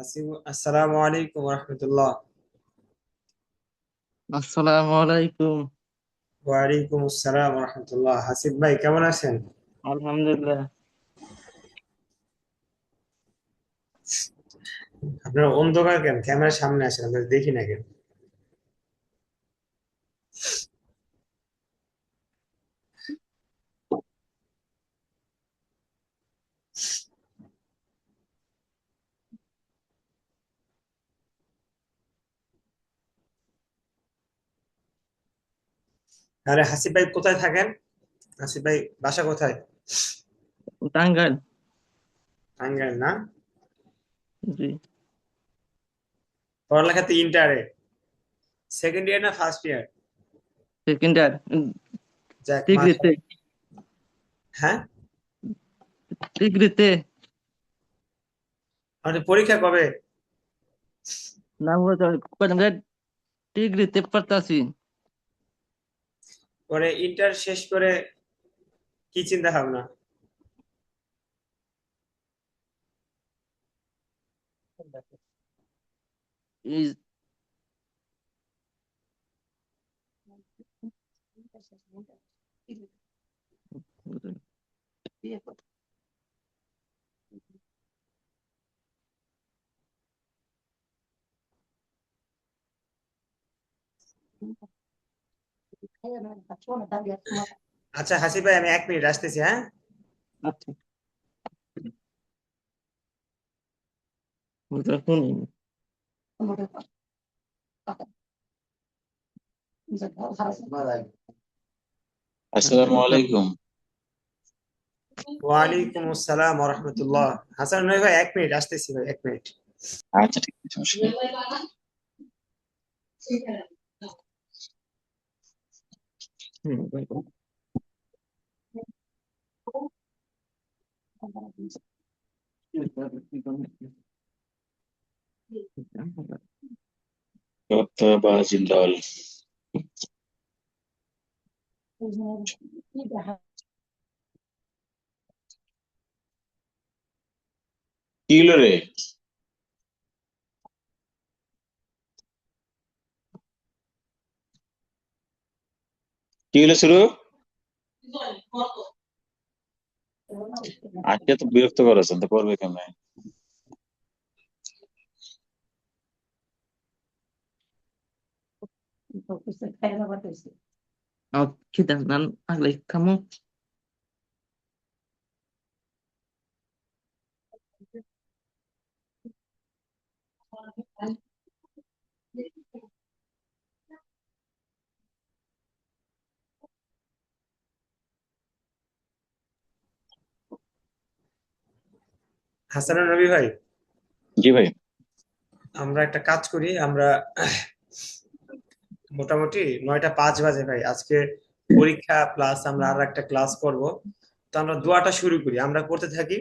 আসসালামু আলাইকুম রহমতুল্লাহ। আসসালামু আলাইকুম। ওয়ালাইকুম আসসালাম রহমতুল্লাহ। হাসিব ভাই কেমন আছেন? আলহামদুলিল্লাহ। আপনার অন্ধকার কেন? ক্যামেরার সামনে আসেন, আমরা দেখি না কেন? তাহলে হাসিব ভাই কোথায় থাকেন? হাসিব ভাই বাসা কোথায়? টাঙ্গাইল। টাঙ্গাইল না? জি। পড়ালেখাতে ইন্টারে সেকেন্ড ইয়ার না ফার্স্ট ইয়ার? Second year. যাক ডিগ্রিতে। মাশাআল্লাহ। হ্যাঁ, ডিগ্রিতে। আমাদের পরীক্ষা কবে? না বলতে আমরা ডিগ্রিতে পড়তাছি। পরে ইন্টার শেষ করে কি চিন্তা ভাবনা? এই আচ্ছা হাসিব ভাই, আমি 1 মিনিট আসতেছি, হ্যাঁ? আচ্ছা, শুনি। আসসালামু আলাইকুম। ওয়ালাইকুম আসসালাম রহমতুল্লাহ। হাসান ভাই 1 মিনিট আসতেছি ভাই, 1 মিনিট। আচ্ছা, ঠিক আছে, সমস্যা নেই। কথা বা জিন্দাল। কি হলো রে? কি হলো শুরু? আজকে তো বিরক্ত করেছেন, তো করবে কেমন? Kita nan alai kamu. Hasan নবী ভাই, জি ভাই। আমরা একটা কাজ করি, আমরা মোটামুটি 9টা 5 বাজে ভাই, আজকে পরীক্ষা প্লাস আমরা আর একটা ক্লাস করব। তো আমরা দোয়াটা শুরু করি, আমরা করতে থাকি,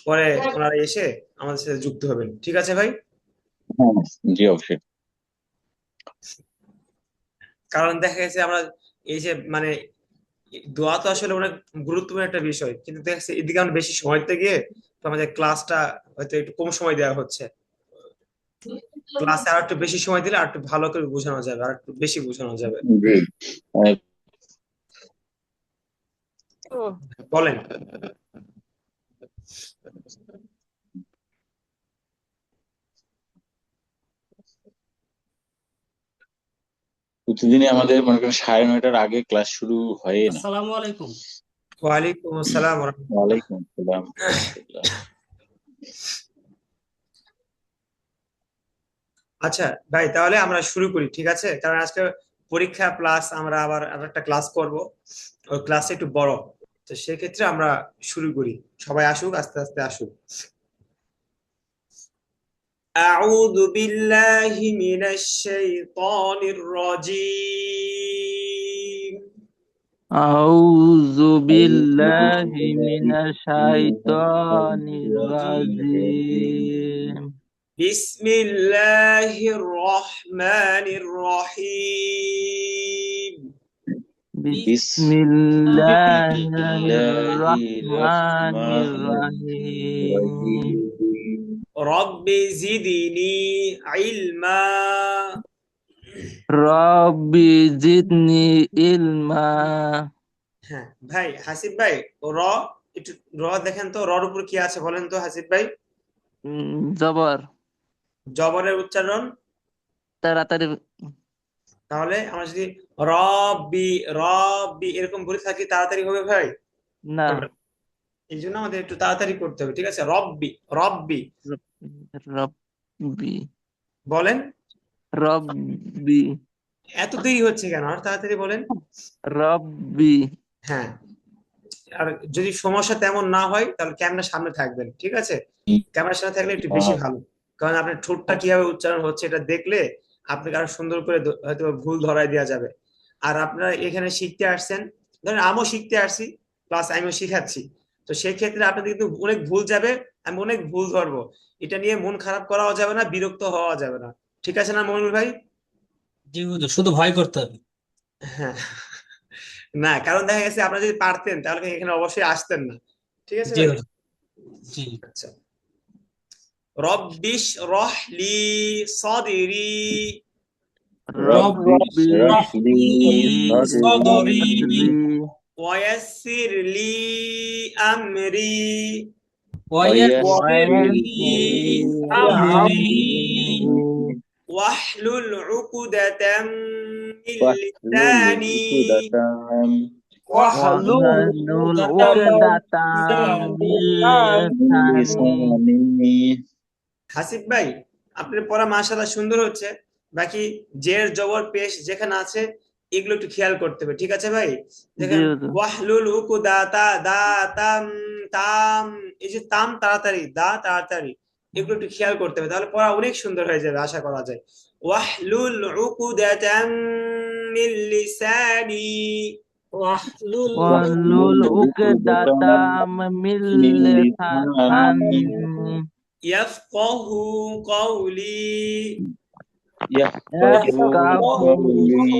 পরে ওনারা এসে আমাদের সাথে যুক্ত হবেন, ঠিক আছে ভাই? হ্যাঁ, জি অবশ্যই। কারণ দেখা গেছে আমরা এই যে মানে দোয়া তো আসলে অনেক গুরুত্বপূর্ণ একটা বিষয়, কিন্তু দেখা যাচ্ছে এদিকে আমরা বেশি সময় দিতে গিয়ে তো আমাদের ক্লাসটা হয়তো একটু কম সময় দেওয়া হচ্ছে। ক্লাসে আর একটু বেশি সময় দিলে আর একটু ভালো করে বোঝানো যাবে, আর একটু বেশি বোঝানো যাবে। জি। আহ, বলেন। প্রতিদিনই আমাদের মনে করেন 9:30টার আগে ক্লাস শুরু হয় না। আসসালামু আলাইকুম। ওয়ালাইকুম আসসালাম ওয়া রাহমাতুল্লাহ। ওয়ালাইকুম আসসালাম রাহমাতুল্লাহ। আচ্ছা ভাই, তাহলে আমরা শুরু করি, ঠিক আছে? কারণ আজকে পরীক্ষা প্লাস আমরা আবার আরেকটা ক্লাস করব, ওই ক্লাসটা একটু বড়। তো সেক্ষেত্রে আমরা শুরু করি, সবাই আসুক, আস্তে আস্তে আসুক। أعوذ بالله من الشيطان الرجيم. أعوذ أعوذ بالله من بالله الشيطان من الرجيم. بسم الله الرحمن الرحيم. بسم بسم الله الله الرحمن الرحمن الرحيم. الرحيم. রব্বি জিদিনি ইলমা। রব্বি জিদনি ইলমা। হ্যাঁ ভাই, হাসিব ভাই, র একটু র দেখেন তো, রর উপর কি আছে বলেন তো হাসিব ভাই। জবর। জবরের উচ্চারণ। তাড়াতাড়ি। তাহলে আমরা যদি রব্বি রব্বি এরকম বলে থাকি, তাড়াতাড়ি হবে ভাই? না। হবে না। এই জন্য আমাদের একটু তাড়াতাড়ি করতে হবে, ঠিক আছে? রব্বি রব্বি রব্বি বলেন। রব্বি এত দেরি হচ্ছে কেন? আর তাড়াতাড়ি বলেন। রব্বি। হ্যাঁ, আর যদি সমস্যা তেমন না হয় তাহলে ক্যামেরার সামনে থাকবেন, ঠিক আছে? ক্যামেরার সামনে থাকলে একটু বেশি ভালো, কারণ আপনার ঠোঁটটা কিভাবে উচ্চারণ হচ্ছে এটা দেখলে আপনাকে আরো সুন্দর করে হয়তো ভুল ধরায় দেওয়া যাবে। আর আপনারা এখানে শিখতে আসছেন, ধরেন আমিও শিখতে আসছি, প্লাস আমিও শিখাচ্ছি, তো সেই ক্ষেত্রে আপনাদের কিন্তু অনেক ভুল যাবে, আমি অনেক ভুল ধরবো। এটা নিয়ে মন খারাপ করাও যাবে না, বিরক্ত হওয়া যাবে না, ঠিক আছে না মনির ভাই? জি হুজুর, শুধু ভয় করতে হবে। হ্যাঁ, না কারণ দেখা গেছে আপনারা যদি পারতেন তাহলে এখানে অবশ্যই আসতেন না, ঠিক আছে জি ভাই? হুজুর। জি। আচ্ছা, রব্বিশ রহলি সদরি রব্বি রব্বি ইশরাহ লি সদরি সাদরি ওয়ায়াসসির লি আমরি ওয়ায়াসসির ওয়াইয়াসসির লি লি আমরি আমরি ওয়াহলুল উকদাতাম মিন واحلل লিসানি عقدة واحلل ওয়াহলুল عقدة উকদাতাম من من মিন লিসানি। لساني হাসিব ভাই, আপনার পড়া মাশাআল্লাহ সুন্দর হচ্ছে, বাকি জের জবর পেশ যেখানে আছে এগুলো একটু খেয়াল করতে হবে, ঠিক আছে ভাই? জি দেখেন, হুজুর। ওয়াহলুল উকদাতা দা তাম তাম, এই যে তাম তাড়াতাড়ি, দা তাড়াতাড়ি, এগুলো একটু খেয়াল করতে হবে, তাহলে পড়া অনেক সুন্দর হয়ে যাবে আশা করা যায়। ওয়াহলুল উকদাতাম মিন লিসানি واحلل ওয়াহলুল واحلل عقدة উকদাতাম মিন من লিসানি لساني ইয়াফকাহু কওলি يفقهوا ইয়াফকাহু قولي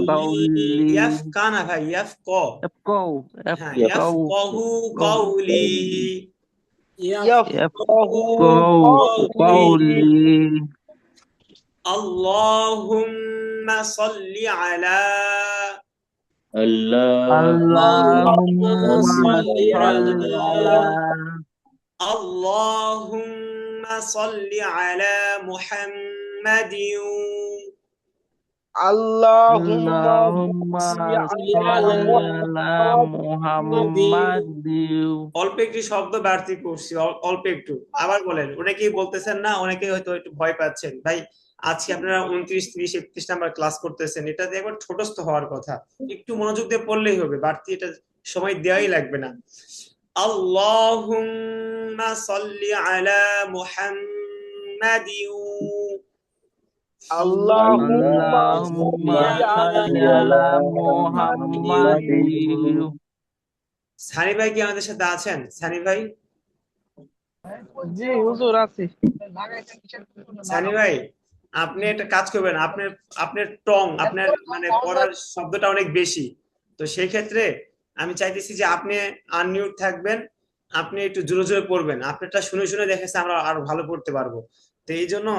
কওলি। ইয়াফকানা ভাই, ইয়াফক, ইয়াফকাহু হ্যাঁ, ইয়াফকাহু ইয়াফকাহু কওলি يفقهوا ইয়াফকাহু قولي কওলি। আল্লাহুম্মা সাল্লি আলা اللهم আল্লাহুম্মা صل على সাল্লি আলা আল্লাহুম্মা সাল্লি আলা মুহাম্মাদিন আল্লাহুম্মা صل على সাল্লি আলা محمد মুহাম্মাদিন। অল্প একটি শব্দ বাড়তি করছি, অল্প একটু। আবার বলেন, অনেকেই বলতেছেন না, অনেকেই হয়তো একটু ভয় পাচ্ছেন ভাই। আজকে আপনারা 29, 30, 31 নাম্বার ক্লাস করতেছেন, এটাতে একবার ছোটস্থ হওয়ার কথা, একটু মনোযোগ দিয়ে পড়লেই হবে, বাড়তি এটা সময় দেওয়াই লাগবে না। আল্লাহুম্মা সাল্লি আলা মুহাম্মাদিন আল্লাহুম্মা সাল্লি আলা محمد মুহাম্মাদিন। সানি ভাই কি আমাদের সাথে আছেন? সানি ভাই, জি হুজুর আছি। সানি ভাই, আপনি একটা কাজ করবেন, আপনার আপনার টং, আপনার মানে পড়ার শব্দটা অনেক বেশি, তো সেই ক্ষেত্রে আমি চাইতেছি যে আপনি আনমিউট থাকবেন, আপনি একটু জোরে জোরে পড়বেন, আপনারটা শুনে শুনে দেখেছে আমরা আরো ভালো পড়তে পারবো। তো এই জন্য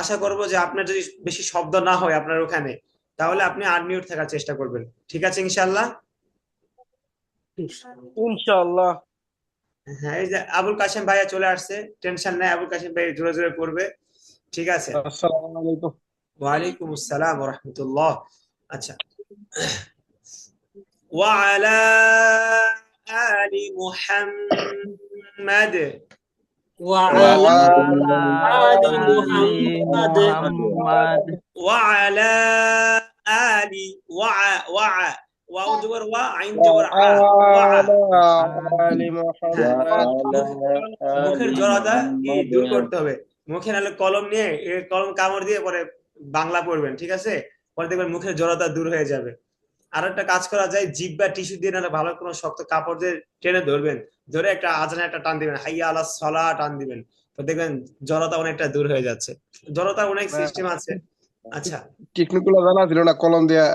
আশা করব যে আপনার যদি বেশি শব্দ না হয় আপনার ওখানে, তাহলে আপনি আনমিউট থাকার চেষ্টা করবেন, ঠিক আছে ইনশাল্লাহ? ইনশাআল্লাহ। হ্যাঁ, এই যে আবুল কাশেম ভাইয়া চলে আসছে, টেনশন নাই, আবুল কাশেম ভাই জোরে জোরে পড়বে, ঠিক আছে? আসসালামু আলাইকুম। ওয়ালাইকুম আসসালাম ওয়া রাহমাতুল্লাহ। আচ্ছা, وعلى آل محمد وعلى وعلى آل آل محمد محمد وعلى آل وع واو جبر عين جبر وعلى آل হ্যাঁ, محمد وعلى মুখের آل জড়তা দূর محمد করতে হবে। মুখে নাহলে কলম নিয়ে কলম কামড় দিয়ে পরে বাংলা পড়বেন, ঠিক আছে? পরে দেখবেন মুখের জড়তা দূর হয়ে যাবে। আর একটা কাজ করা যায়, জিভ বা টিস্যু দিয়ে নাহলে ভালো কোনো শক্ত কাপড় দিয়ে টেনে ধরবেন, ধরে একটা আজানে একটা টান দিবেন, হাইয়া আলা সলা টান দিবেন, তো দেখবেন জড়তা অনেকটা দূর হয়ে যাচ্ছে। জড়তার অনেক সিস্টেম আছে। আচ্ছা, টেকনিক গুলো জানা ছিল না, কলম দিয়ে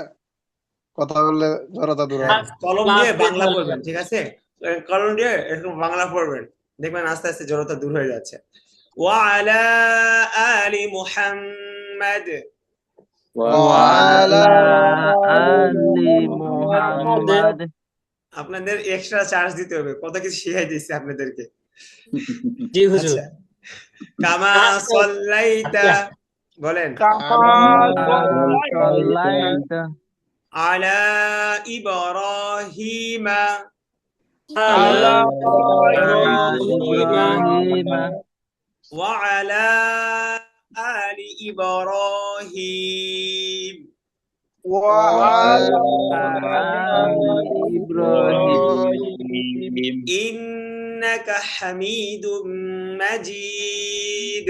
কথা বললে জড়তা দূর হ্যাঁ, হয়। কলম ক্লাস দিয়ে টেস্ট বাংলা হয়ে পড়বেন, যাবে। ঠিক আছে? কলম দিয়ে এরকম বাংলা পড়বেন, দেখবেন আস্তে আস্তে জড়তা দূর হয়ে যাচ্ছে। وعلى آل محمد وعلى আলি মুহাম্মাদ আপনাদের এক্সট্রা চার্জ দিতে হবে, কত কিছু শিখাই দিচ্ছি আপনাদেরকে। জি হুজুর। আচ্ছা, কামা সাল্লাইতা বলেন, কামা সাল্লাইতা আলা ইব্রাহিমা আলা আলা ইব্রাহিম ইব্রাহিম ওয়া আলা আলি ইব্রাহিম وعلى আলি ইব্রাহিম ইন্নাকা হামিদুম মাজিদ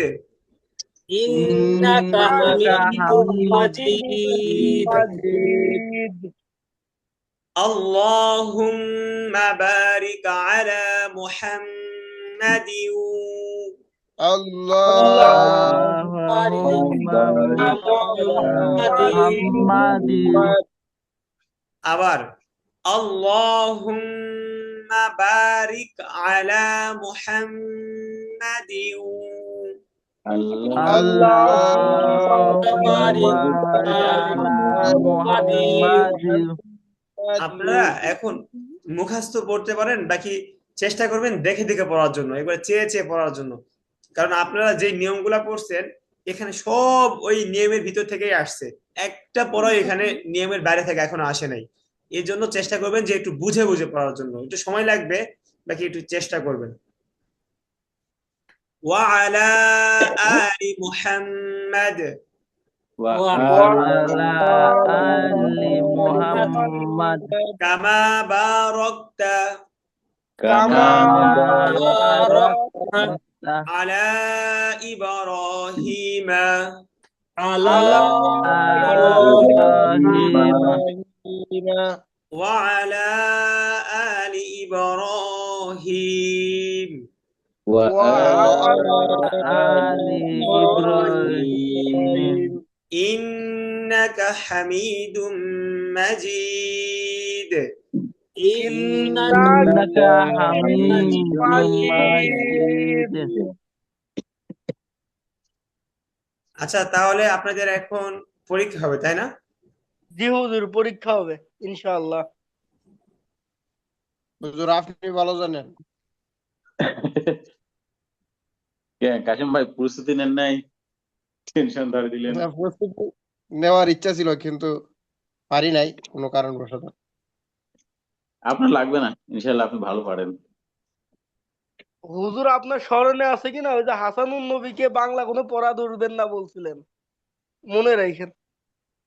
ইন্নাকা হামিদুম মাজিদ। আল্লাহুম্মা বারিক আলা মুহাম্মাদিন الله আল্লাহুম্মা বারিক আলা মুহাম্মাদিন আবার আল্লাহুম্মা বারিক আলা মুহাম্মাদিন আল্লাহুম্মা বারিক আলা মুহাম্মাদিন আপনারা এখন মুখস্থ পড়তে পারেন, বাকি চেষ্টা করবেন দেখে দেখে পড়ার জন্য, একবার চেয়ে চেয়ে পড়ার জন্য। কারণ আপনারা যে নিয়মগুলা পড়ছেন এখানে সব ওই নিয়মের ভিতর থেকেই আসছে, একটা পড়াও এখানে নিয়মের বাইরে থেকে এখনো আসে নাই। এই জন্য চেষ্টা করবেন যে একটু বুঝে বুঝে পড়ার জন্য, একটু সময় লাগবে, বাকি একটু চেষ্টা করবেন। وعلى آل محمد وعلى آل محمد كما باركت كما باركت على إبراهيم আলা إبراهيم وعلى آل إبراهيم آل إبراهيم إنك حميد مجيد إنك حميد مجيد আচ্ছা, তাহলে আপনাদের এখন পরীক্ষা হবে তাই না? জি হুজুর, পরীক্ষা হবে ইনশাআল্লাহ। হুজুর আপনি ভালো জানেন। কাশিম ভাই প্রস্তুতি নেন নাই, টেনশন ধরে দিলেন। না, প্রস্তুতি নেওয়ার ইচ্ছা ছিল কিন্তু পারি নাই কোনো কারণবশত। আপনার লাগবে না, ইনশাল্লাহ আপনি ভালো পারেন। হুজুর আপনার স্মরণে আছে কিনা ওই যে হাসানুন নবীকে বাংলা কোনো পড়া ধরবেন না বলছিলেন, মনে রাখেন।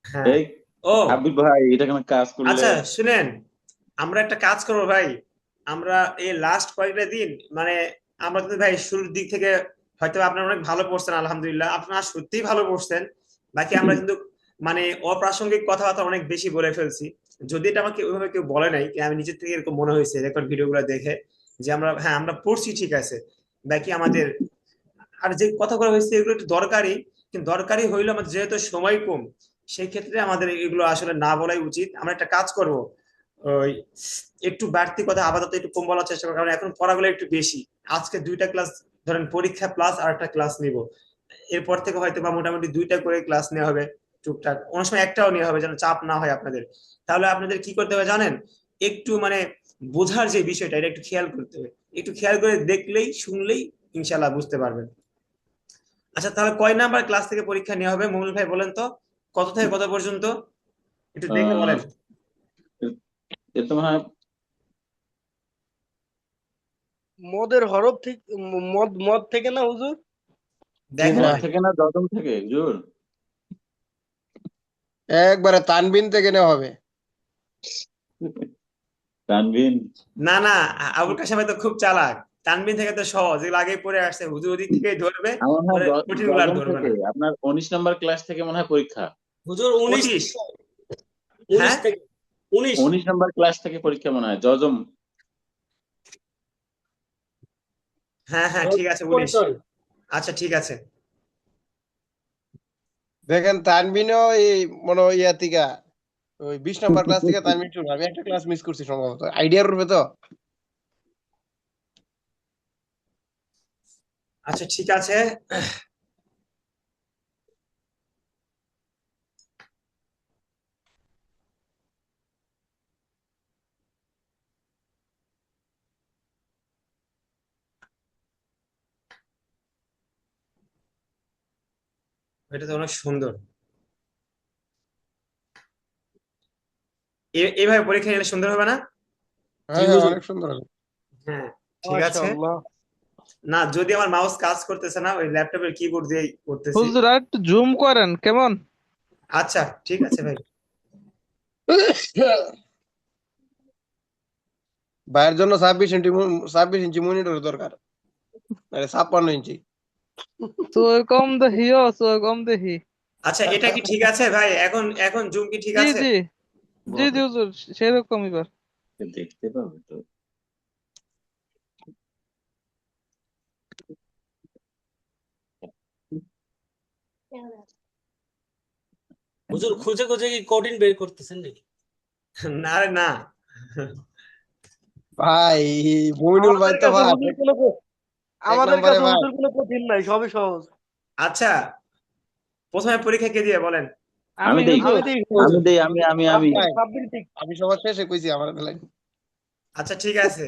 হ্যাঁ। এই ও হাবিব ভাই, এটা কেন কাজ করলে? আচ্ছা শুনেন, আমরা একটা কাজ করবো ভাই, আমরা এই লাস্ট কয়েকটা দিন মানে আমরা কিন্তু ভাই শুরুর দিক থেকে হয়তো আপনারা অনেক ভালো পড়ছেন, আলহামদুলিল্লাহ আপনারা সত্যিই ভালো পড়ছেন, বাকি আমরা কিন্তু মানে অপ্রাসঙ্গিক কথাবার্তা অনেক বেশি বলে ফেলছি। যদি এটা আমাকে ওইভাবে কেউ বলে নাই, আমি নিজের থেকে এরকম মনে হয়েছে রেকর্ড ভিডিও গুলো দেখে যে আমরা হ্যাঁ আমরা পড়ছি ঠিক আছে, বাকি আমাদের আর যে কথাগুলো হয়েছে এগুলো একটু দরকারি, কিন্তু দরকারি হইলো আমাদের যেহেতু সময় কম, সেই ক্ষেত্রে আমাদের এগুলো আসলে না বলাই উচিত। আমরা একটা কাজ করব, ওই একটু বাড়তি কথা আপাতত একটু কম বলার চেষ্টা করবো, কারণ এখন পড়াগুলো একটু বেশি। আজকে 2টা ক্লাস ধরেন পরীক্ষা প্লাস আর একটা ক্লাস নিব, এরপর থেকে হয়তো বা মোটামুটি 2টা করে ক্লাস নেওয়া হবে টুকটাক, অনেক সময় একটাও নেওয়া হবে যেন চাপ না হয় আপনাদের। তাহলে আপনাদের কি করতে হবে জানেন, একটু মানে বোঝার যে বিষয়টা এটা একটু খেয়াল করতে হবে, একটু খেয়াল করে দেখলেই শুনলেই ইনশাল্লাহ বুঝতে পারবেন। আচ্ছা, তাহলে কয় নাম্বার ক্লাস থেকে পরীক্ষা নেওয়া হবে মঙ্গল ভাই বলেন তো, কত থেকে কত পর্যন্ত একটু দেখে বলেন। এর তো মনে হয় মদের হরফ থেকে মদ মদ থেকে না হুজুর? দেখেন মদ থেকে না দশম থেকে হুজুর? একবারে তানবিন থেকে নেওয়া হবে। তানভীর না না, আবুল কাশেম ভাই তো খুব চালাক, তানবিন থেকে তো সহজ, এগুলো আগেই পড়ে আসছে, হুজুর ওদিক থেকেই ধরবে, আমার মনে হয় কঠিন গুলো আর দশম ধরবে থেকে, না। আপনার 19 নম্বর ক্লাস থেকে মনে হয় পরীক্ষা। হুজুর 19 25 19 থেকে 19 19 নম্বর ক্লাস থেকে পরীক্ষা মনে হয়, জজম। হ্যাঁ হ্যাঁ ঠিক আছে 19। আচ্ছা ঠিক আছে। দেখেন তানবিনও এই মনে হয় ইয়া থেকে ওই 20 নম্বর ক্লাস থেকে তানবিন শুরু। আমি একটা ক্লাস মিস করছি সম্ভবত, আইডিয়ার রূপে তো। আচ্ছা ঠিক আছে। এটা তো অনেক সুন্দর। এইভাবে পরীক্ষা গেলে সুন্দর হবে না? জি হ্যাঁ হ্যাঁ, হুজুর। অনেক সুন্দর হবে। হ্যাঁ ঠিক আছে। মাশাআল্লাহ। না যদি আমার মাউস কাজ করতেছে না, ওই ল্যাপটপের কিবোর্ড দিয়েই করতেছি। হুজুর আর একটু জুম করেন কেমন? আচ্ছা ঠিক আছে ভাই। ভাইয়ের জন্য 26 ইঞ্চি মনিটর দরকার, আরে 56 ইঞ্চি। তো কম দেখিও, তো কম দেখি। আচ্ছা এটা কি ঠিক আছে ভাই? এখন এখন জুম কি ঠিক জি আছে? জি জি জি হুজুর, সেরকম এবার। দেখতে পাবে তো। হুজুর খুঁজে খুঁজে কি কোডিং বের করতেছেন নাকি? না রে না। ভাই মইনুল ভাই আমাদের তো কাছে ভাই হুজুর কোনো এক আমাদের নম্বরে কাছে ভাই। হুজুর কোনো কঠিন নাই, সবই সহজ। আচ্ছা প্রথমে পরীক্ষা কে দিয়ে বলেন? আমি আমি দেই হুজুর। আমি দেই আমি হুজুর। দেই আমি ভাই, সাব্বির দিক। আমি সবার শেষে কইছি আমার বেলায়। আচ্ছা ঠিক আছে।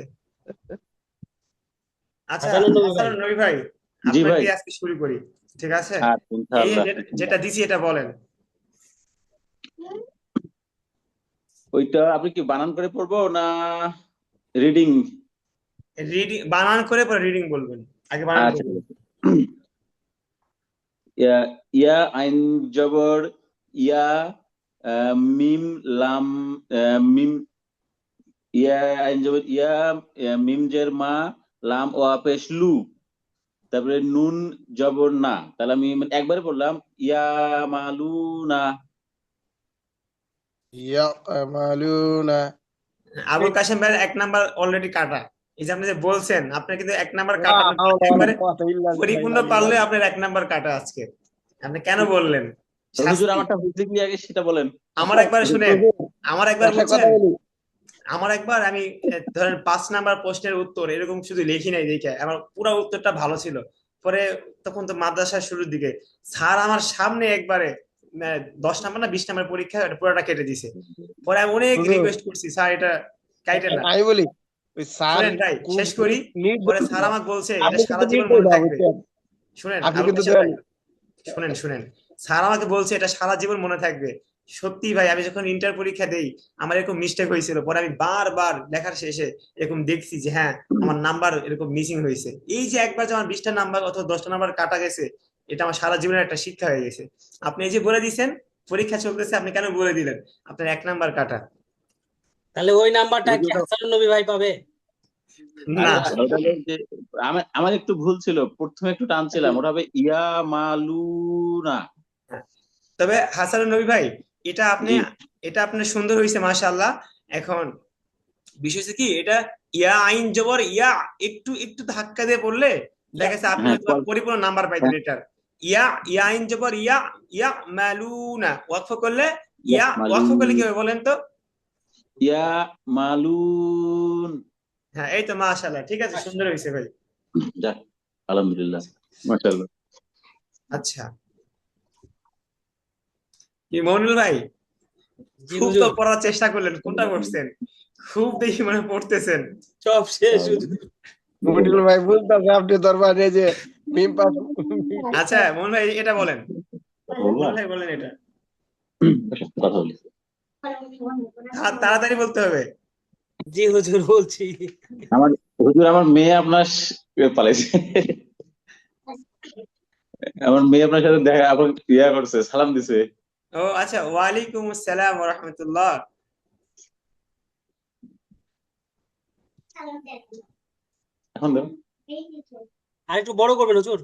আচ্ছা হাসানুল নবী ভাই। হাসান নবী ভাই, জি আপনার ভাই। দিয়ে আজকে শুরু করি। ঠিক আছে। আচ্ছা এই যে ইনশাআল্লাহ যেটা দিছি এটা বলেন। ওইটা আপনি কি বানান করে পড়বো না রিডিং? রিডিং বানান করে পরে রিডিং বলবেন। আগে বানান আচ্ছা করবেন। ঠিক আছে। ইয়া ইয়া আইন জবর ইয়া, মিম লাম, মিম, ইয়া আইন জবর ইয়া, মিম জের মা, লাম ও পেশ লু, তারপরে নুন জবর না। তাহলে আমি একবারে বললাম ইয়া মালু না। ইয়ামালুনা। আবুল কাশেম ভাইয়ের এক নাম্বার অলরেডি কাটা। এই যে আপনি যে বলছেন আপনার কিন্তু এক নাম্বার লা কাটা, আপনি হাওলা ওয়ালা একবারে কুওয়াতা ইল্লা পরিপূর্ণ বিল্লাহিল পারলে আলিয়্যিল আপনার এক নাম্বার কাটা আজকে। আপনি কেন বললেন? হুজুর শাস্তি। আমারটা হয়েছে কি আগে সেটা বলেন। আমার একবার শুনেন, আযীম। আমার একবার একটা কথা বুঝছেন, বলি, আমার একবার আমি ধরেন 5 নাম্বার প্রশ্নের উত্তর এরকম শুধু লিখি নাই দেখে আমার পুরো উত্তরটা ভালো ছিল। পরে তখন তো মাদ্রাসার শুরুর দিকে স্যার আমার সামনে একবারে 10 নাম্বার না 20 নাম্বার পরীক্ষা এটা পুরোটা কেটে দিছে। পরে আমি অনেক হুজুর রিকোয়েস্ট করছি স্যার এটা কাইটেন না। আমি বলি, ওই স্যার শুনেন ভাই খুব শেষ করি। পরে নির্দয় স্যার না। আমাকে বলছে এটা আপনি সারা কিন্তু জীবন নির্দয় মনে না, থাকবে। বুঝছেন? শুনেন আপনি আবুল কিন্তু কাশেম ভাই, দয়ালু। শুনেন শুনেন, স্যার আমাকে বলছে এটা সারা জীবন মনে থাকবে। সত্যি ভাই আমি যখন ইন্টার পরীক্ষা দেই আমার এরকম মিস্টেক হয়েছিল, পরে আমি বারবার লেখার শেষে এরকম দেখছি যে হ্যাঁ আমার নাম্বার এরকম মিসিং হয়েছে। এই যে একবার যে আমার 20টা নাম্বার অথবা 10টা নাম্বার কাটা গেছে, এটা আমার সারা জীবনের একটা শিক্ষা হয়ে গেছে। আপনি এই যে বলে দিচ্ছেন পরীক্ষা চলতেছে, আপনি কেন বলে দিলেন আপনার 1 নাম্বার কাটা? তাহলে ওই নাম্বারটা কি হুজুর হাসানুল নবী ভাই পাবে? না। আরে ওটা হলো যে আমার আমার একটু ভুল ছিল, প্রথমে একটু টানছিলাম, ওটা হবে ইয়া মালু না। তবে হাসান নবী ভাই, এটা আপনি, জি এটা আপনার সুন্দর হয়েছে মাশাআল্লাহ। এখন বিষয় হচ্ছে কি, এটা ইয়া আইন জবর ইয়া একটু একটু ধাক্কা দিয়ে পড়লে দেখা গেছে আপনি হ্যাঁ হয়তো বা পরিপূর্ণ নাম্বার পাইতেন এটার। ইয়া ইয়া আইন জবর ইয়া, ইয়া মালুনা ওয়াকফ করলে ইয়া ইয়া, মালু, ওয়াকফ করলে কি হবে বলেন তো? ইয়া মালুন। হ্যাঁ এই তো মাশাআল্লাহ, ঠিক আছে সুন্দর হয়েছে ভাই। যাক আলহামদুলিল্লাহ মাশাআল্লাহ। আচ্ছা কি মনিল ভাই, জি খুব তো হুজুর, পড়ার চেষ্টা করলেন, কোনটা করছেন? খুব দেখি মনে পড়তেছেন। সব শেষ হুজুর। মনিটুল ভাই বুঝতেছে আপনি দরবারে যে মিম পাস। আচ্ছা মনিল ভাই এটা বলেন, বললাম মনিল ভাই বলেন এটা। কথা বলি। তাড়াতাড়ি বলতে হবে। জি হুজুর বলছি। আমার হুজুর আমার মেয়ে আপনার পালাইছে। আমার মেয়ে আপনার সাথে দেখা আপনার ইয়া করছে, সালাম দিছে। ও আচ্ছা, ওয়ালাইকুম আসসালাম ওয়া রাহমাতুল্লাহ। এখন দেন। আর একটু বড় করবেন হুজুর।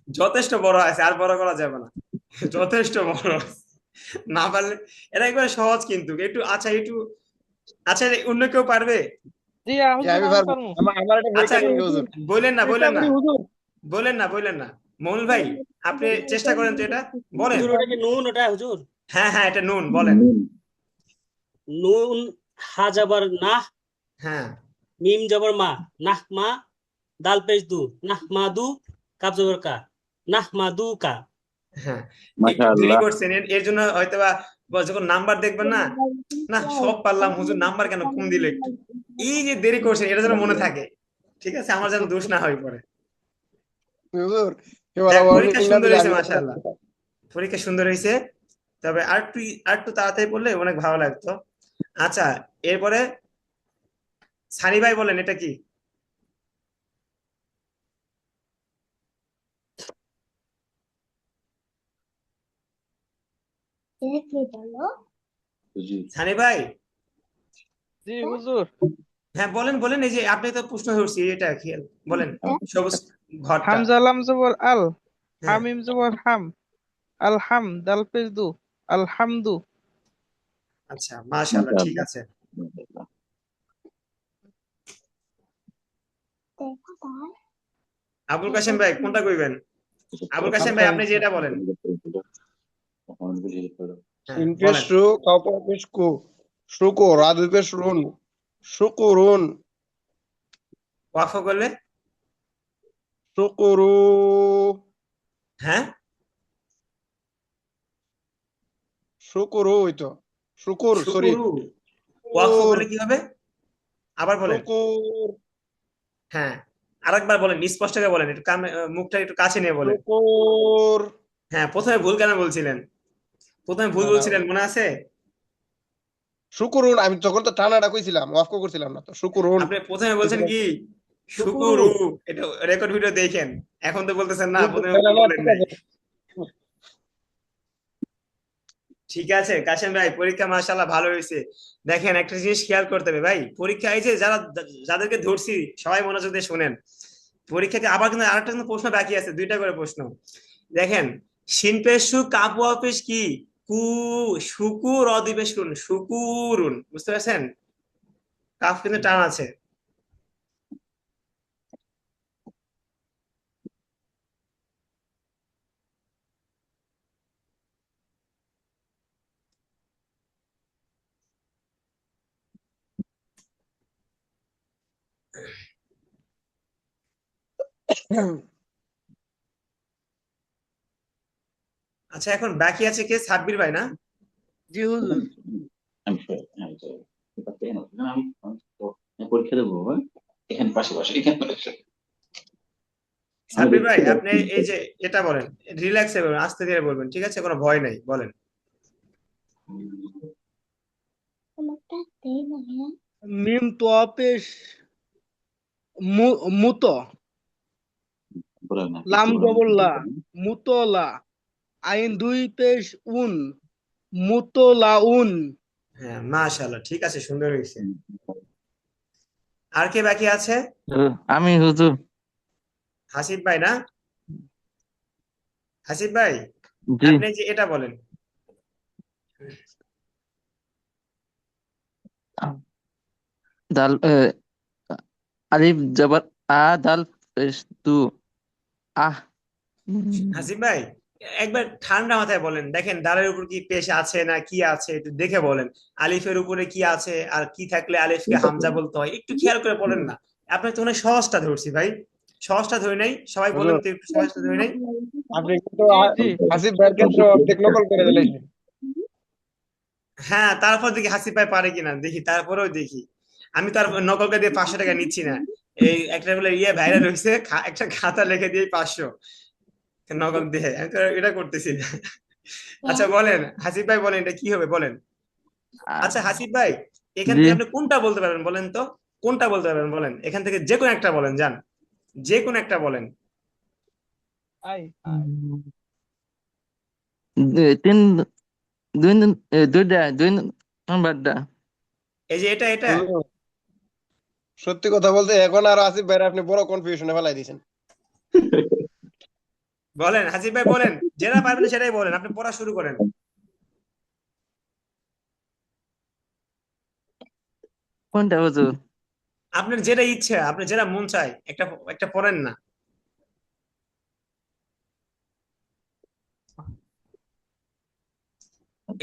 যথেষ্ট বড় আছে, আর বড় করা যাবে না। যথেষ্ট বড় আছে। না পারলে এটা একবারে সহজ কিন্তু একটু, আচ্ছা একটু, আচ্ছা অন্য কেউ পারবে? জি হুজুর, আমি আমি পারবো, পারবো। আমার একটা আচ্ছা পরীক্ষা নেই হুজুর। বললেন না, চেষ্টা বললেন না, করি হুজুর। বললেন না, বললেন না। মনুল ভাই আপনি চেষ্টা করেন তো এটা বলেন। হুজুর ওটা কি নুন ওটা হুজুর? হ্যাঁ হ্যাঁ এটা নুন, বলেন। নুন হা জবর নাহ, হ্যাঁ মিম জবর মা, নাহ মা, দাল পেশ দু, নাহমাদু, কাব জবর কা, নাহমাদুকা। হ্যাঁ, একটু দেরি মাশাআল্লাহ। করছেন, এর জন্য হয়তোবা যখন নাম্বার দেখবেন না, না সব পারলাম হুজুর, নাম্বার কেন কম দিল একটু, এই যে দেরি করছেন এটা যেন মনে থাকে, ঠিক আছে, আমার যেন দোষ না হয়ে পড়ে। হুজুর এবার যাক, আবার পরীক্ষা না সুন্দর দিলে হয়েছে আমি মাশাআল্লাহ, পরীক্ষা সুন্দর হয়েছে, তবে আর একটু তাড়াতাড়ি পড়লে অনেক ভালো লাগতো। আচ্ছা, এরপরে সানি ভাই বলেন এটা কি? জি। সানি ভাই, জি হুজুর। হ্যাঁ বলেন বলেন, এই যে আপনি তো প্রশ্ন ধরছি, এটা খেয়াল বলেন, সবুজ ঘরটা। হামজা লাম জবর আল, হ্যাঁ, হামিম জবর হাম, আলহাম দাল পেশ দু, আলহামদু। আচ্ছা মাশাআল্লাহ, ঠিক মাশাআল্লাহ। আছে। আবুল কাশেম ভাই কোনটা কইবেন? আবুল কাশেম ভাই আপনি যেটা বলেন। হ্যাঁ সিন পেশ বলেন। রু কাউপা পেশ কু শুকুর আদু পেশ রুন শুকুরুন ওয়াকফ করলে? শুকুরু হ্যাঁ, শুকুরু হইতো শুকুর সরি শুকুরু। ওয়াকফ করলে কি হবে? আবার বলেন। শুকুর হ্যাঁ, আরেকবার বলেন, স্পষ্ট করে বলেন, একটু মুখটা একটু কাছে নিয়ে বলেন। শুকুর হ্যাঁ, প্রথমে ভুল কেন বলছিলেন? প্রথমে ভুল না না বলছিলেন মনে আছে? শুকুরুন আমি তখন তো টানাটা কইছিলাম ওয়াফ করছিলাম না তো শুকুরুন আপনি প্রথমে বলছেন কইছিলাম কি শুকুরু। শুকুরু, এটা রেকর্ড ভিডিও দেখেন, এখন তো বলতেছেন না, হুজুর, প্রথমে তাহলে ভুল না বলেন ঠিক নাই। আছে ঠিক আছে কাশেম ভাই, পরীক্ষা মাশাআল্লাহ ভালো হয়েছে। দেখেন একটা জিনিস খেয়াল করতে হবে ভাই, পরীক্ষা এই যে যাদেরকে ধরছি সবাই মনোযোগ দিয়ে শুনেন, পরীক্ষাকে আবার কিন্তু আরেকটা কিন্তু প্রশ্ন বাকি আছে, দুইটা করে প্রশ্ন। দেখেন, শিন পেশ সু, কাপুয়া পেশ কি, কু, শুকুর অদিবেশ কুন, শুকুরুন, বুঝতে পারছেন? কাফ কিন্তু টান আছে। আচ্ছা, এখন বাকি আছে কে? সাব্বির ভাই না? জি হুজুর। আমি sure, হ্যাঁ, তো এটা পেন না, আমি পরীক্ষা দেবো, হ্যাঁ? এখানে পাশে এখানে পাশে। আমি সাব্বির ভাই দেখছি আপনি এই যে এটা বলেন, রিল্যাক্সে বলবেন, আস্তে ধীরে বলবেন, ঠিক আছে, কোনো ভয় নাই, বলেন। মিম তোয়া পেশ মুত, বলেন না, লাম কিছু বলেন জবর লা, না। মুতলা, আইন দুই পেশ উন, মুতলাউন। হ্যাঁ মাশাআল্লাহ, ঠিক আছে, সুন্দর হয়েছে। আর কে বাকি আছে? আমি হুজুর। হাসিব ভাই না? হাসিব ভাই জি। আপনি যে এটা বলেন। দাল আলিফ জবর আ, দাল পেশ দু, আহ। হাসিব ভাই একবার ঠান্ডা মাথায় বলেন, দেখেন দালের উপর কি পেশ আছে না কি আছে একটু দেখে বলেন, আলিফের উপরে কি আছে আর কি থাকলে আলিফকে হামজা বলতে হয় একটু খেয়াল করে পড়েন না। আপনি তো অনেক সহজটা ধরছি ভাই, সহজটা ধরে নাই, সবাই বলেন হুজুর তো একটু সহজটা ধরে নাই। আপনি কিন্তু জি জি। হাসিব ভাইয়ের ক্ষেত্রে অর্ধেক নকল করে দিলেন হ্যাঁ, তারপর দেখি হাসিব ভাই পারে কিনা, দেখি, তারপরেও দেখি। আমি তার নকলকে দিয়ে 500 টাকা নিচ্ছি না। এই একটা বলে ভাইরাল হয়েছে, একটা খাতা লিখে দিয়ে 500 নকল দিয়ে, আমি তো এটা করতেছি না। আচ্ছা বলেন হাসিব ভাই, বলেন এটা কি হবে বলেন। আচ্ছা হাসিব ভাই, এখান জি। থেকে আপনি কোনটা বলতে পারবেন বলেন তো, কোনটা বলতে পারবেন বলেন, এখান থেকে যে কোনো একটা বলেন, যান, যে কোনো একটা বলেন। আই তিন, দুই নাম্বারটা। এই যে এটা হুজুর সত্যি কথা বলতে এখন আর আসিফ ভাইয়ের আপনি বড় কনফিউশনে ফেলাই দিয়েছেন বলেন হাসিব ভাই, বলেন, যেটা পারবেন সেটাই বলেন, আপনি পড়া শুরু করেন। কোনটা হুজুর? আপনার যেটা ইচ্ছা, আপনার যেটা মন চায়, একটা একটা পড়েন না।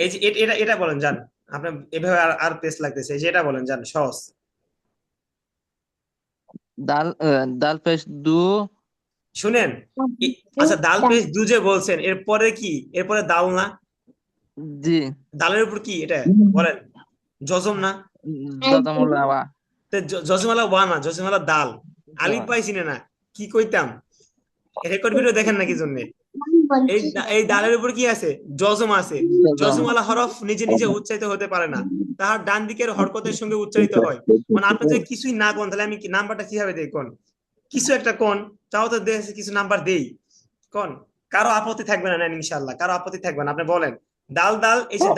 এই যে এটা বলেন, যান, আপনার এভাবে আর আর পেস লাগতেছে, এই যে এটা বলেন, যান, সহজ। দাল পেশ দু শুনেন, আচ্ছা দাল পেশ দু যে বলছেন, এরপরে কি? এরপরে দাল না? জি দালের উপর কি এটা বলেন? জজম না? জজমুল্লাহ ওয়া জজমালা ওয়া না, জজমালা দাল। আলিফ পাইছি না, কি কইতাম? রেকর্ড ভিডিও দেখেন নাকি জন্য? এই দালের উপর কি আছে? জজম আছে। জজম জজমালা হরফ নিজে নিজে উচ্চারিত হতে পারে না, তাহার ডান দিকের হরকতের সঙ্গে উচ্চারিত হয়। মানে আপনি যদি কিছুই না কোন, তাহলে আমি কি নাম্বারটা কিভাবে দেই কোন? কিছু একটা কোন, তাও তো দেখে কিছু নাম্বার দেই কোন। কারো আপত্তি থাকবে না, নেন ইনশাল্লাহ, কারো আপত্তি থাকবে না। আপনি বলেন দাল দাল, এই যে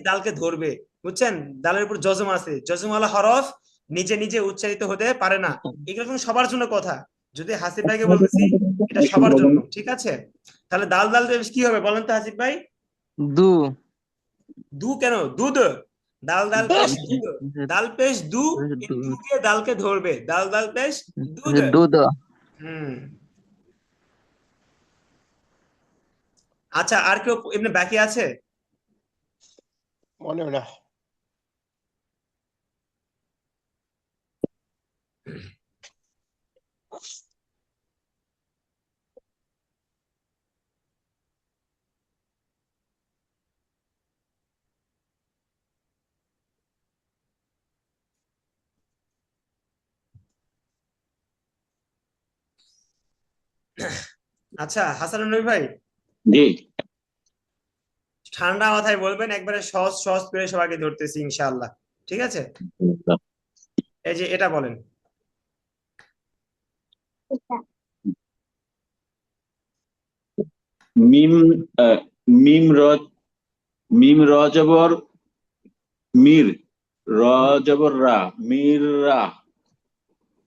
দালকে ধরবে, বুঝছেন? দালের উপর জজম আছে, জজমালা হরফ নিজে নিজে উচ্চারিত হতে পারে না। এগুলো কিন্তু সবার জন্য কথা। যদি হাসিব ভাইকে বলতেছি, এটা সবার জন্য, ঠিক আছে? তাহলে দাল দাল কি হবে বলেন তো হাসিব ভাই? দু দু কেন? দুধ? দাল দাল পেশ দুধ, দাল পেশ দু, এই দুকে দালকে ধরবে, দাল দাল পেশ দুধ। দুধ হুম। আচ্ছা, আর কেউ এমনি বাকি আছে? মনে হয় না। আচ্ছা হাসানুল নবী ভাই, জি। ঠান্ডা মাথায় বলবেন, একবারে সহজ সহজ করে সবাইকে ধরতেছি ইনশাআল্লাহ, ঠিক আছে? এই যে এটা বলেন। মিম মিম র মিম র জবর মির, র জবর রা, মির রা,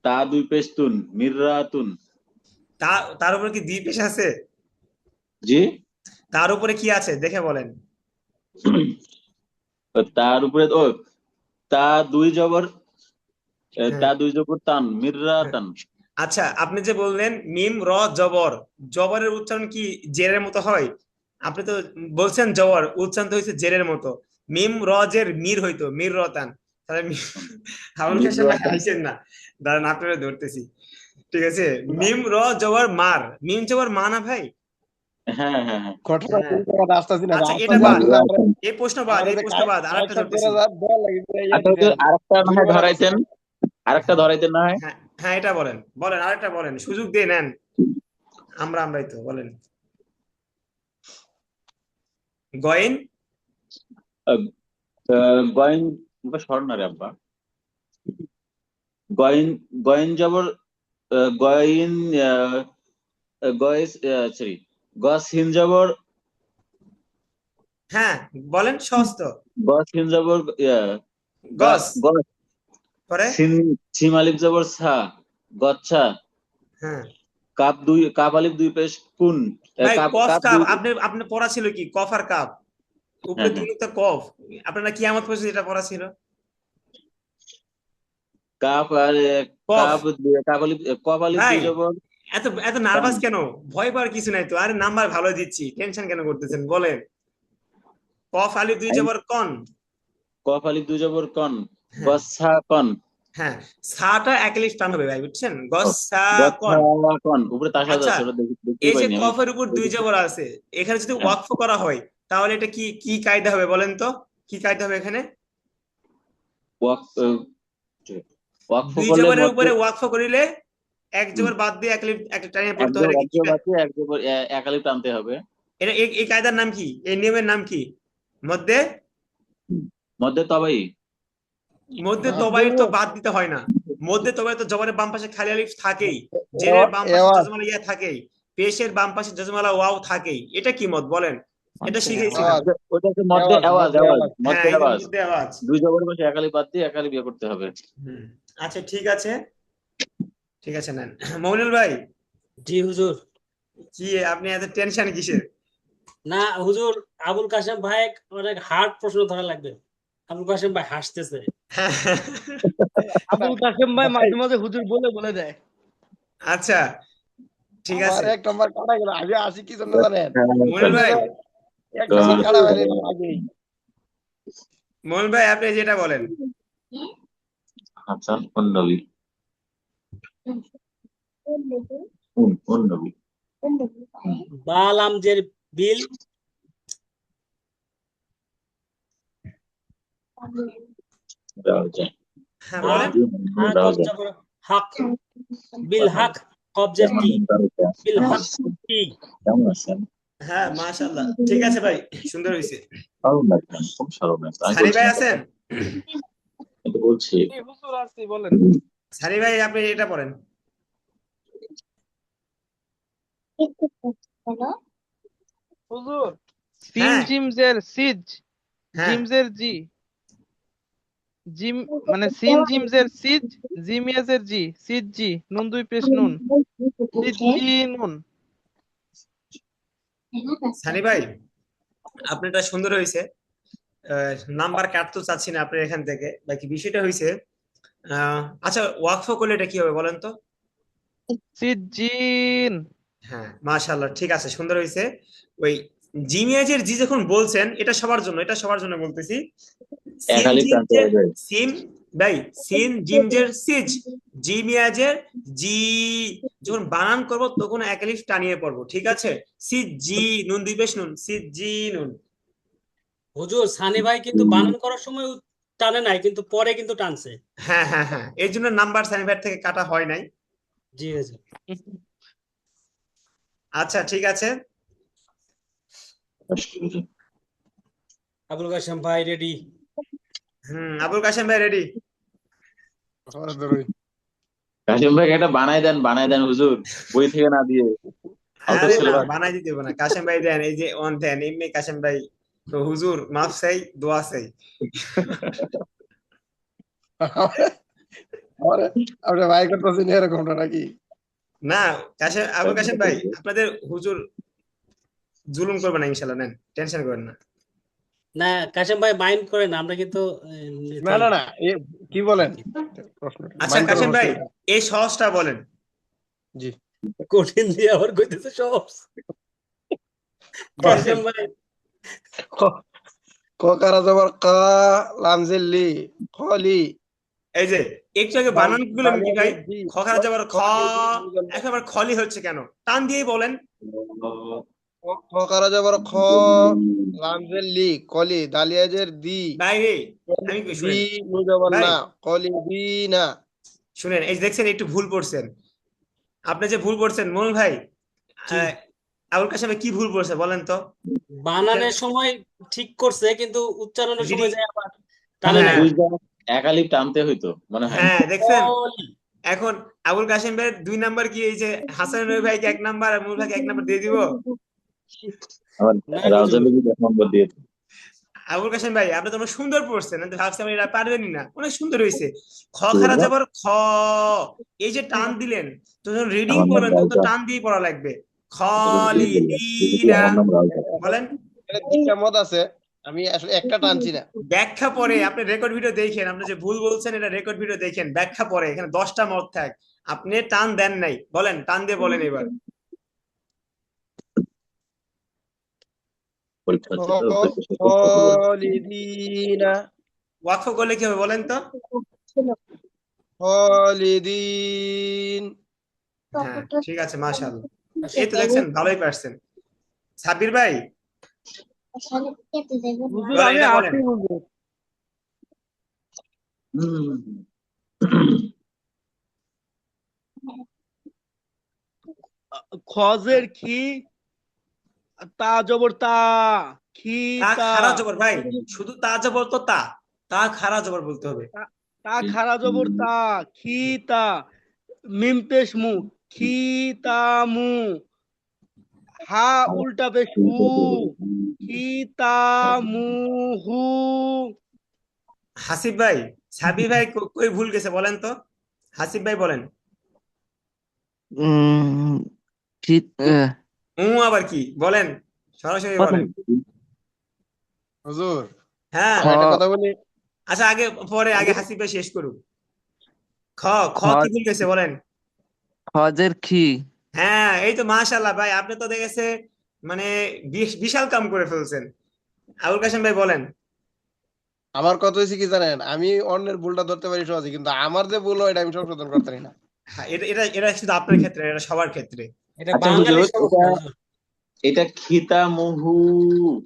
তা দুই পেশ তুন, মির রা তুন। তার উপরে কি দুই পেশ আছে? জি। তার উপরে কি আছে দেখে বলেন। তার উপরে ও তা দুই জবর হ্যাঁ, তা দুই জবর তান, মির রা হ্যাঁ। তান। আচ্ছা, আপনি যে বললেন মিম র জবর, জবরের উচ্চারণ কি জেরের মতো হয়? আপনি তো বলছেন জবর উচ্চারণ তো হয়েছে জেরের মতো। মিম র জের মির হইতো, মির রতান। তাহলে হারুন মির খান রা ভাই তান। হাসেন না, দাঁড়ান আপনারা ধরতেছি, ঠিক আছে? মিম র জবর মার, মিম জবর মা না ভাই? হ্যাঁ হ্যাঁ হ্যাঁ। ঘটনা হ্যাঁ। শুরু করা আসতেছি না, আচ্ছা এটা আসতেছি বাদ, আপনি যে আমরা এই প্রশ্ন বাদ, এই প্রশ্ন বাদ, আরেকটা কারেকশন করে ধরতেছি। দেওয়ার লাগে ইয়া আচ্ছা দিছেন, আরেকটা না হয় জরিমানা ধরাইতেন, করছেন। আরেকটা ধরাইতেন না হয়। হ্যাঁ হ্যাঁ, এটা বলেন, বলেন আরেকটা বলেন, সুযোগ দিয়ে নেন, আমরাই তো বলেন। গয়েন। আহ, গয়েন স্বর্ণ রে আব্বা। গয়েন গয়েন জবর গয়েন গয়েস সরি, গস হিন জবর, হ্যাঁ বলেন, সহজ তো। গস হিন জবর গস গস, পরে। সিন সিম আলিফ জবর সা, গচ্ছা। হ্যাঁ কাপ আলিফ দুই পেশ কুন, ভাই, কাপ কফ কাপ কাপ, দুই। আপনি আপনি পড়া ছিল কি কফ আর কাপ? উপরে হ্যাঁ দুই হ্যাঁ। নুক্তা কফ। আপনারা কিয়ামত পর্যন্ত এটা পড়া ছিল। কাপ আর কফ। কাপ আলিফ কপ আলিফ ভাই দুই জবর এত এত কান, নার্ভাস কেন? ভয় পাওয়ার কিছু নাই তো, আরে নাম্বার ভালো দিচ্ছি, টেনশন কেন করতেছেন বলেন। কফ আলি দুই জবর কন। কপ আলিফ দুই জবর কন, হ্যাঁ গচ্ছা কন, হ্যাঁ, সাটা এক লিফ টান হবে ভাই, বুঝছেন? গসা গচ্ছা কন। কন। উপরে তাসা আচ্ছা, যাচ্ছে, ওটা দেখতেই এই যে পাইনি আমি। কফের উপর দুই জবর আছে, এখানে যদি হ্যাঁ। ওয়াকফ করা হয়, তাহলে এটা কি কি কায়দা হবে বলেন তো? কি কায়দা হবে এখানে? ওয়াকফ দুই করলে জবরের মধ্যে উপরে ওয়াকফ করিলে এক জবর বাদ দিয়ে এক লিফ এক টাইমে এক পড়তে হয় জবর নাকি? কি আছে, এক জবর এক আলিফ টানতে হবে। এটা এই কায়দার নাম কি? এই নিয়মের নাম কি? মধ্যে মধ্যে তবেই মধ্যে বাদ তবাই দেবো তো বাদ দিতে হয় না। মধ্যে তবাই তো জবরের বাম পাশে খালি আলিফ থাকেই, জেরের বাম পাশে এওয়াজ জজমালা ইয়া থাকেই, পেশের বাম পাশে জজমালা ওয়াও থাকেই। এটা কি মত বলেন? এটা শিখেছিলাম। এওয়াজ ওটা হচ্ছে মধ্যে এওয়াজ আওয়াজ, মধ্যে আওয়াজ এওয়াজ হ্যাঁ, মধ্যে এই যে আওয়াজ। মধ্যে আওয়াজ। দুই জবরের পাশে এক আলিফ বাদ দিয়ে এক আলিফ ইয়ে করতে হবে। হুম। আচ্ছা ঠিক আছে, ঠিক আছে নেন। মমিনুল ভাই, জি হুজুর। কি আপনি এত টেনশন কিসের? না হুজুর, আবুল কাশেম ভাই অনেক হার্ড প্রশ্ন ধরা লাগবে। আবুল কাশেম ভাই হাসতেছে। আবুল কাসেম ভাই মাঝে মাঝে হুজুর বলে বলে দেয়। আচ্ছা ঠিক আমার আছে, এক নম্বর কাটা গেল, আমি আসি কি জন্য জানেন? মমিনুল ভাই, এক নম্বর কাটা হয়ে গেল আগেই। মমিনুল ভাই আপনি যেটা বলেন। হাসান নবী। কোন নবী? বা লাম জের বিল, রাজা। হ্যাঁ হা বলেন। হা কব রাজা। জবর হক, বিল হক কবজের আমার কি, নাম তারকা। বিল হক কি। কেমন আছেন? হ্যাঁ মাশাআল্লাহ, ঠিক আছে ভাই, সুন্দর হয়েছে। সরল লাগবেন, খুব সরল লাগছে। আমি সানি বলছি ভাই না আছেন? কিন্তু বলছি জি হুজুর আসছি বলেন। সানি ভাই আপনি এটা পড়েন। হুজুর সিন হ্যাঁ জিমজের সিজ, হ্যাঁ জিমজের জি, জিম মানে সিন জিমজের সিজ, জিমিয়াজের জি, সিজ জি, নুন দুই পেশ নুন, সিজ জি নুন। সানি ভাই আপনারটা সুন্দর হয়েছে। নাম্বার কাটতে চাচ্ছি না আপনার এখান থেকে, বাকি বিষয়টা হয়েছে আচ্ছা ওয়াকফ করলে এটা কি হবে বলেন তো? সিজিন। হ্যাঁ মাশাআল্লাহ, ঠিক আছে, সুন্দর হয়েছে। ওই জিমিয়াজের জি যখন বলছেন, এটা সবার জন্য, এটা সবার জন্য বলতেছি। সিন একালি টানতে জিমজের হবে। সিন ভাই, সিন জিমজের সিজ, জিমিয়াজের জি যখন বানান করব তখন এক আলিফ টানিয়ে পড়বো, ঠিক আছে? সিজ জি নুন দুই পেশ নুন, সিজ জি নুন। হুজুর সানি ভাই কিন্তু বানান করার সময় টানে নাই, কিন্তু পরে কিন্তু টানছে। হ্যাঁ হ্যাঁ হ্যাঁ, এর জন্য নাম্বার সানিভার থেকে কাটা হয় নাই। জি হুজুর। আচ্ছা ঠিক আছে। আবুল কাশেম ভাই রেডি? আবুল কাশেম ভাই রেডি? কাশিম ভাই একটা বানাই দেন হুজুর, বই থেকে না দিয়ে। আউট অফ আরে না, সিলেবাস। বানাই দিতে হবে না, কাশেম ভাই দেন, এই যে অন দেন, এমনি কাশেম ভাই তো হুজুর মাফ চাই, দোয়া চাই। আপনি ভাই করতেছেন এরকমটা নাকি? না আবুল কাশেম ভাই, আপনাদের হুজুর জুলুম করবে না ইনশাল্লাহ, নেন, টেনশন করেন না। না কাশেম ভাই মাইন্ড করে না, আমরা কিন্তু না না না, কি বলেন? আচ্ছা মাইন্ড করার কাশেম ভাই, প্রশ্ন এটা। এই সহজটা বলেন। জি। কঠিন দিয়ে আবার কইতেছে সব। কাশেম ভাই কারা জবর কা, লামজের লি, খলি, এই যে একটু আগে বানান গুলো কি ভাই? জি, খখারা যাবার খ, এখন আবার খলি হচ্ছে কেন? টান দিয়েই বলেন। কারা জবর খ, লামজের লি, কলি, দালিয়াজের দি, বাইরে আমি দি শুনেন নু জবর ভাই, না, কলি দি না। শুনেন, এই যে দেখছেন একটু ভুল করছেন, আপনি যে ভুল করছেন মনুল ভাই, জি। আবুল কাশেম ভাই কি ভুল করছে বলেন তো? বানানের সময় ঠিক করছে, কিন্তু উচ্চারণের রিডিং, সময় যায় আবার টানে নাই। হ্যাঁ একালি টানতে হইতো মনে হয়। হ্যাঁ দেখছেন। কলি। এখন আবুল কাশেম ভাই 2 নাম্বার কি, এই যে হাসান রবি ভাইকে 1 নাম্বার আর মনুল ভাইকে 1 নাম্বার দিয়ে দিব? আমার না রাজা হুজুর, লেবু এক নম্বর দিয়ে। আবুল কাশেম ভাই আপনি তো অনেক সুন্দর পড়ছেন, আমি তো ভাবছিলাম এটা পারবেনই না, অনেক সুন্দর হয়েছে। খ খারা যাবার খ, এই যে টান দিলেন, তো যখন রিডিং আমার নাম করবেন তখন তো রাজা। টান দিয়ে পড়া লাগবে। দিয়ে বললাম, খালিদিনা, আমার নাম রাজা। বলেন। এটা দুইটা মত আছে, আমি আসলে একটা টানছি না। ব্যাখ্যা পরে আপনি রেকর্ড ভিডিও দেখেন, আপনি যে ভুল বলছেন এটা রেকর্ড ভিডিও দেখেন, ব্যাখ্যা পরে, এখানে 10টা মত থাক, আপনি টান দেন নাই, বলেন, টান দিয়ে বলেন এবার। পরীক্ষা হচ্ছে তো, পরীক্ষা শেষ হোক, কথা বলবো। খলিদিনা, ওয়াকফ করলে কি হবে বলেন তো? খলিদিন। হ্যাঁ ঠিক আছে মাশাআল্লাহ, এই তো দেখছেন ভালোই পারছেন। সাব্বির ভাই হুজুর বলেন, আমি এটা বলেন। আসি হুজুর। হুম। খজের খি, তা জবর তা, খি তা তা, খারা জবর ভাই, শুধু তা জবর তো তা, তা খারা জবর বলতে হবে। তা তা খারা জবর তা, খি তা, মিম পেশ মু, খি তা মু, হা উল্টা পেশ হু, খি তা মু হু। হাসিব ভাই, সাবি ভাই কই ভুল গেছে বলেন তো? হাসিব ভাই বলেন। ঠিক আবার কি বলেন, সরাসরি বলেন। হুজুর হ্যাঁ আমি একটা কথা বলি। আচ্ছা, আগে হাসিব ভাই শেষ করুক। খ খ কি ভুল গেছে বলেন। হজের খি। হ্যাঁ এই তো মাশাআল্লাহ ভাই, আপনি তো দেখেছে মানে বিশাল কাম করে ফেলছেন। আবুল কাশেম ভাই বলেন। আমার কথা হয়েছে কি জানেন, আমি অন্যের ভুলটা ধরতে পারি সহজে, কিন্তু আমার যে ভুল হয় এটা আমি সংশোধন করতে পারি না। হ্যাঁ, এটা এটা এটা শুধু আপনার ক্ষেত্রে না, এটা সবার ক্ষেত্রে। এটা আচ্ছা বাঙালির হুজুর, সমস্যা হুজুর। এটা খিতামুহু,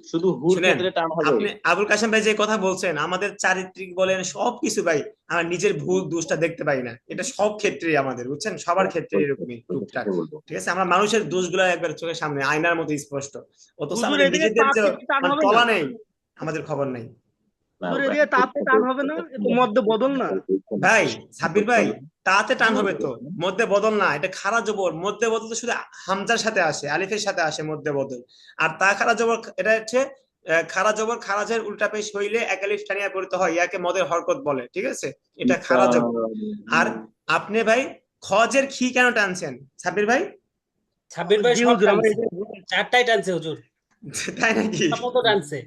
শুধু হুর শুনেন, ক্ষেত্রে টান হবে। আপনি আবুল কাশেম ভাই যে কথা বলছেন, আমাদের চারিত্রিক বলেন সবকিছু ভাই, আমার নিজের ভুল দোষটা দেখতে পাই না, এটা সব ক্ষেত্রেই আমাদের, বুঝছেন, সবার ক্ষেত্রে এরকমই টুকটাক। ঠিক আছে, আমরা মানুষের দোষগুলো একবার চোখের সামনে আয়নার মতো স্পষ্ট, অথচ হুজুর আমাদের এদিকে নিজেদের তাপ যে একটু টান মানে হবে না? তলা নেই, আমাদের খবর নেই। হুজুর এদিকে তাপতে টান হবে না? এ তো মধ্যে বদল না। ভাই সাব্বির ভাই, তাতে টান হবে তো, মধ্যে বদল না, এটা খাড়া জবর, মধ্যে বদল তো শুধু হামজার সাথে আসে, আলিফের সাথে আসে মধ্যে বদল। আর তা খাড়া জবর, এটা হচ্ছে খাড়া জবর খারাজের উল্টা পেশ হইলে এক আলিফ টানিয়া পড়তে হয়, ইয়াকে মদের হরকত বলে, ঠিক আছে, এটা খাড়া জবর। আর আপনি ভাই খজের খি কেন টানছেন সাব্বির ভাই? সাব্বির ভাই জি সব হুজুর, আমার টানছে, চারটাই টানছে হুজুর, তাই নাকি? মতো টানছে।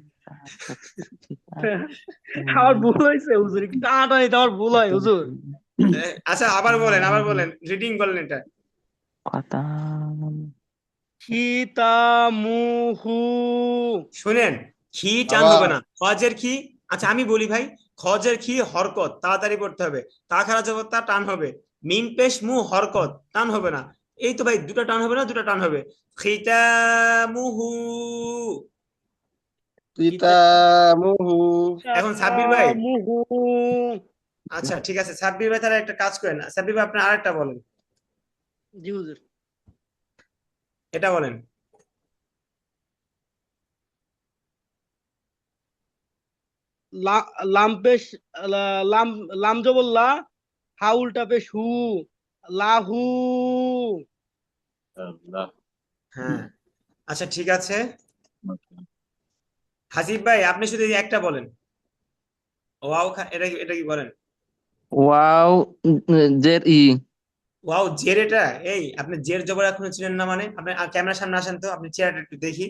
আমার ভুল হয়েছে হুজুর, একটু টানাটানি তো আমার ভুল হয় হুজুর। আচ্ছা, আবার বলেন, আবার বলেন, রিডিং বলেন এটা। খিতামুহু। শুনেন, খি টান আবার হবে না, খজের খি। আচ্ছা আমি বলি ভাই, খজের খি হরকত, তাড়াতাড়ি পড়তে হবে, তা খারাপ জবর তা টান হবে, মিম পেশ মু হরকত, টান হবে না। এই তো ভাই, দুটো টান হবে না, দুটো টান হবে। খিতামুহু। খিতামুহু। এখন সাব্বির ভাই, মুহু। আচ্ছা ঠিক আছে সাব্বির ভাই, তাহলে একটা কাজ করেন, সাব্বির ভাই আপনি আরেকটা বলেন, জি হুজুর। এটা বলেন। লাম পেশ, লাম, লাম জবর লা, হা উল্টা পেশ হু, লাহু। আল্লাহ। হ্যাঁ, আচ্ছা ঠিক আছে, হাসিব ভাই আপনি শুধু এই একটা বলেন, ওয়াও এটা এটা কি বলেন? ওয়াও জের ই। ওয়াও জের, এটা এই আপনি জের জবর এখনো ছিলেন না, মানে আপনি ক্যামেরার সামনে আসেন তো, আপনি চেহারাটা একটু দেখি।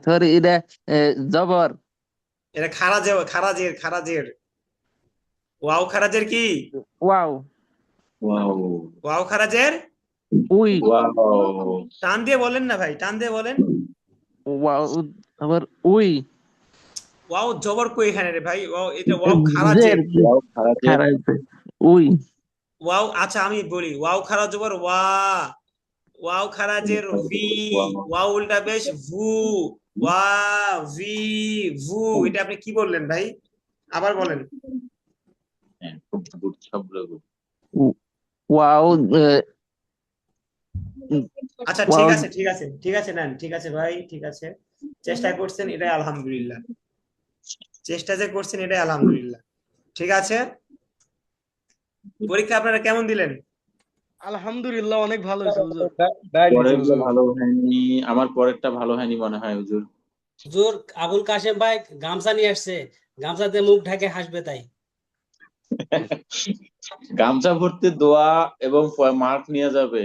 সরি, এটা জবর। এটা খারা জের, খারা জের, খারা জের। ওয়াও খারা জের কি? ওয়াও। ওয়াও, ওয়াও খারা জের। উই। ওয়াও, টান দিয়ে বলেন না ভাই, টান দিয়ে বলেন। ওয়াও আবার উই। ওয়াও জবর কই এখানে রে ভাই, ওয়াও, এটা ওয়াও খারা জের জের। ওয়াও খারাজের, খারাপ উই। ওয়াও, আচ্ছা আমি বলি, ওয়াও খারা জবর ওয়া, ওয়াও খারা জের ভি, ওয়াও উল্টা বেশ ভু, ওয়া ভি ভু, এটা আপনি কি বললেন ভাই? আবার বলেন। হ্যাঁ, খুব গুড শব্দ। ওয়াও আচ্ছা ঠিক ওয়াও। আছে, ঠিক আছে, ঠিক আছে, নেন, ঠিক আছে ভাই, ঠিক আছে, চেষ্টা করছেন এটাই আলহামদুলিল্লাহ, চেষ্টা যে করছেন এটাই আলহামদুলিল্লাহ। ঠিক আছে, পরীক্ষা আপনারা কেমন দিলেন? আলহামদুলিল্লাহ অনেক ভালো হয়েছে হুজুর। পরেরটা ভালো হয়নি, আমার পরেরটা ভালো হয়নি মনে হয় হুজুর। হুজুর আবুল কাশেম ভাই গামছা নিয়ে আসছে, গামছাতে মুখ ঢাকে হাসবে তাই। গামছা ভর্তি দোয়া এবং মার্ক নিয়ে যাবে।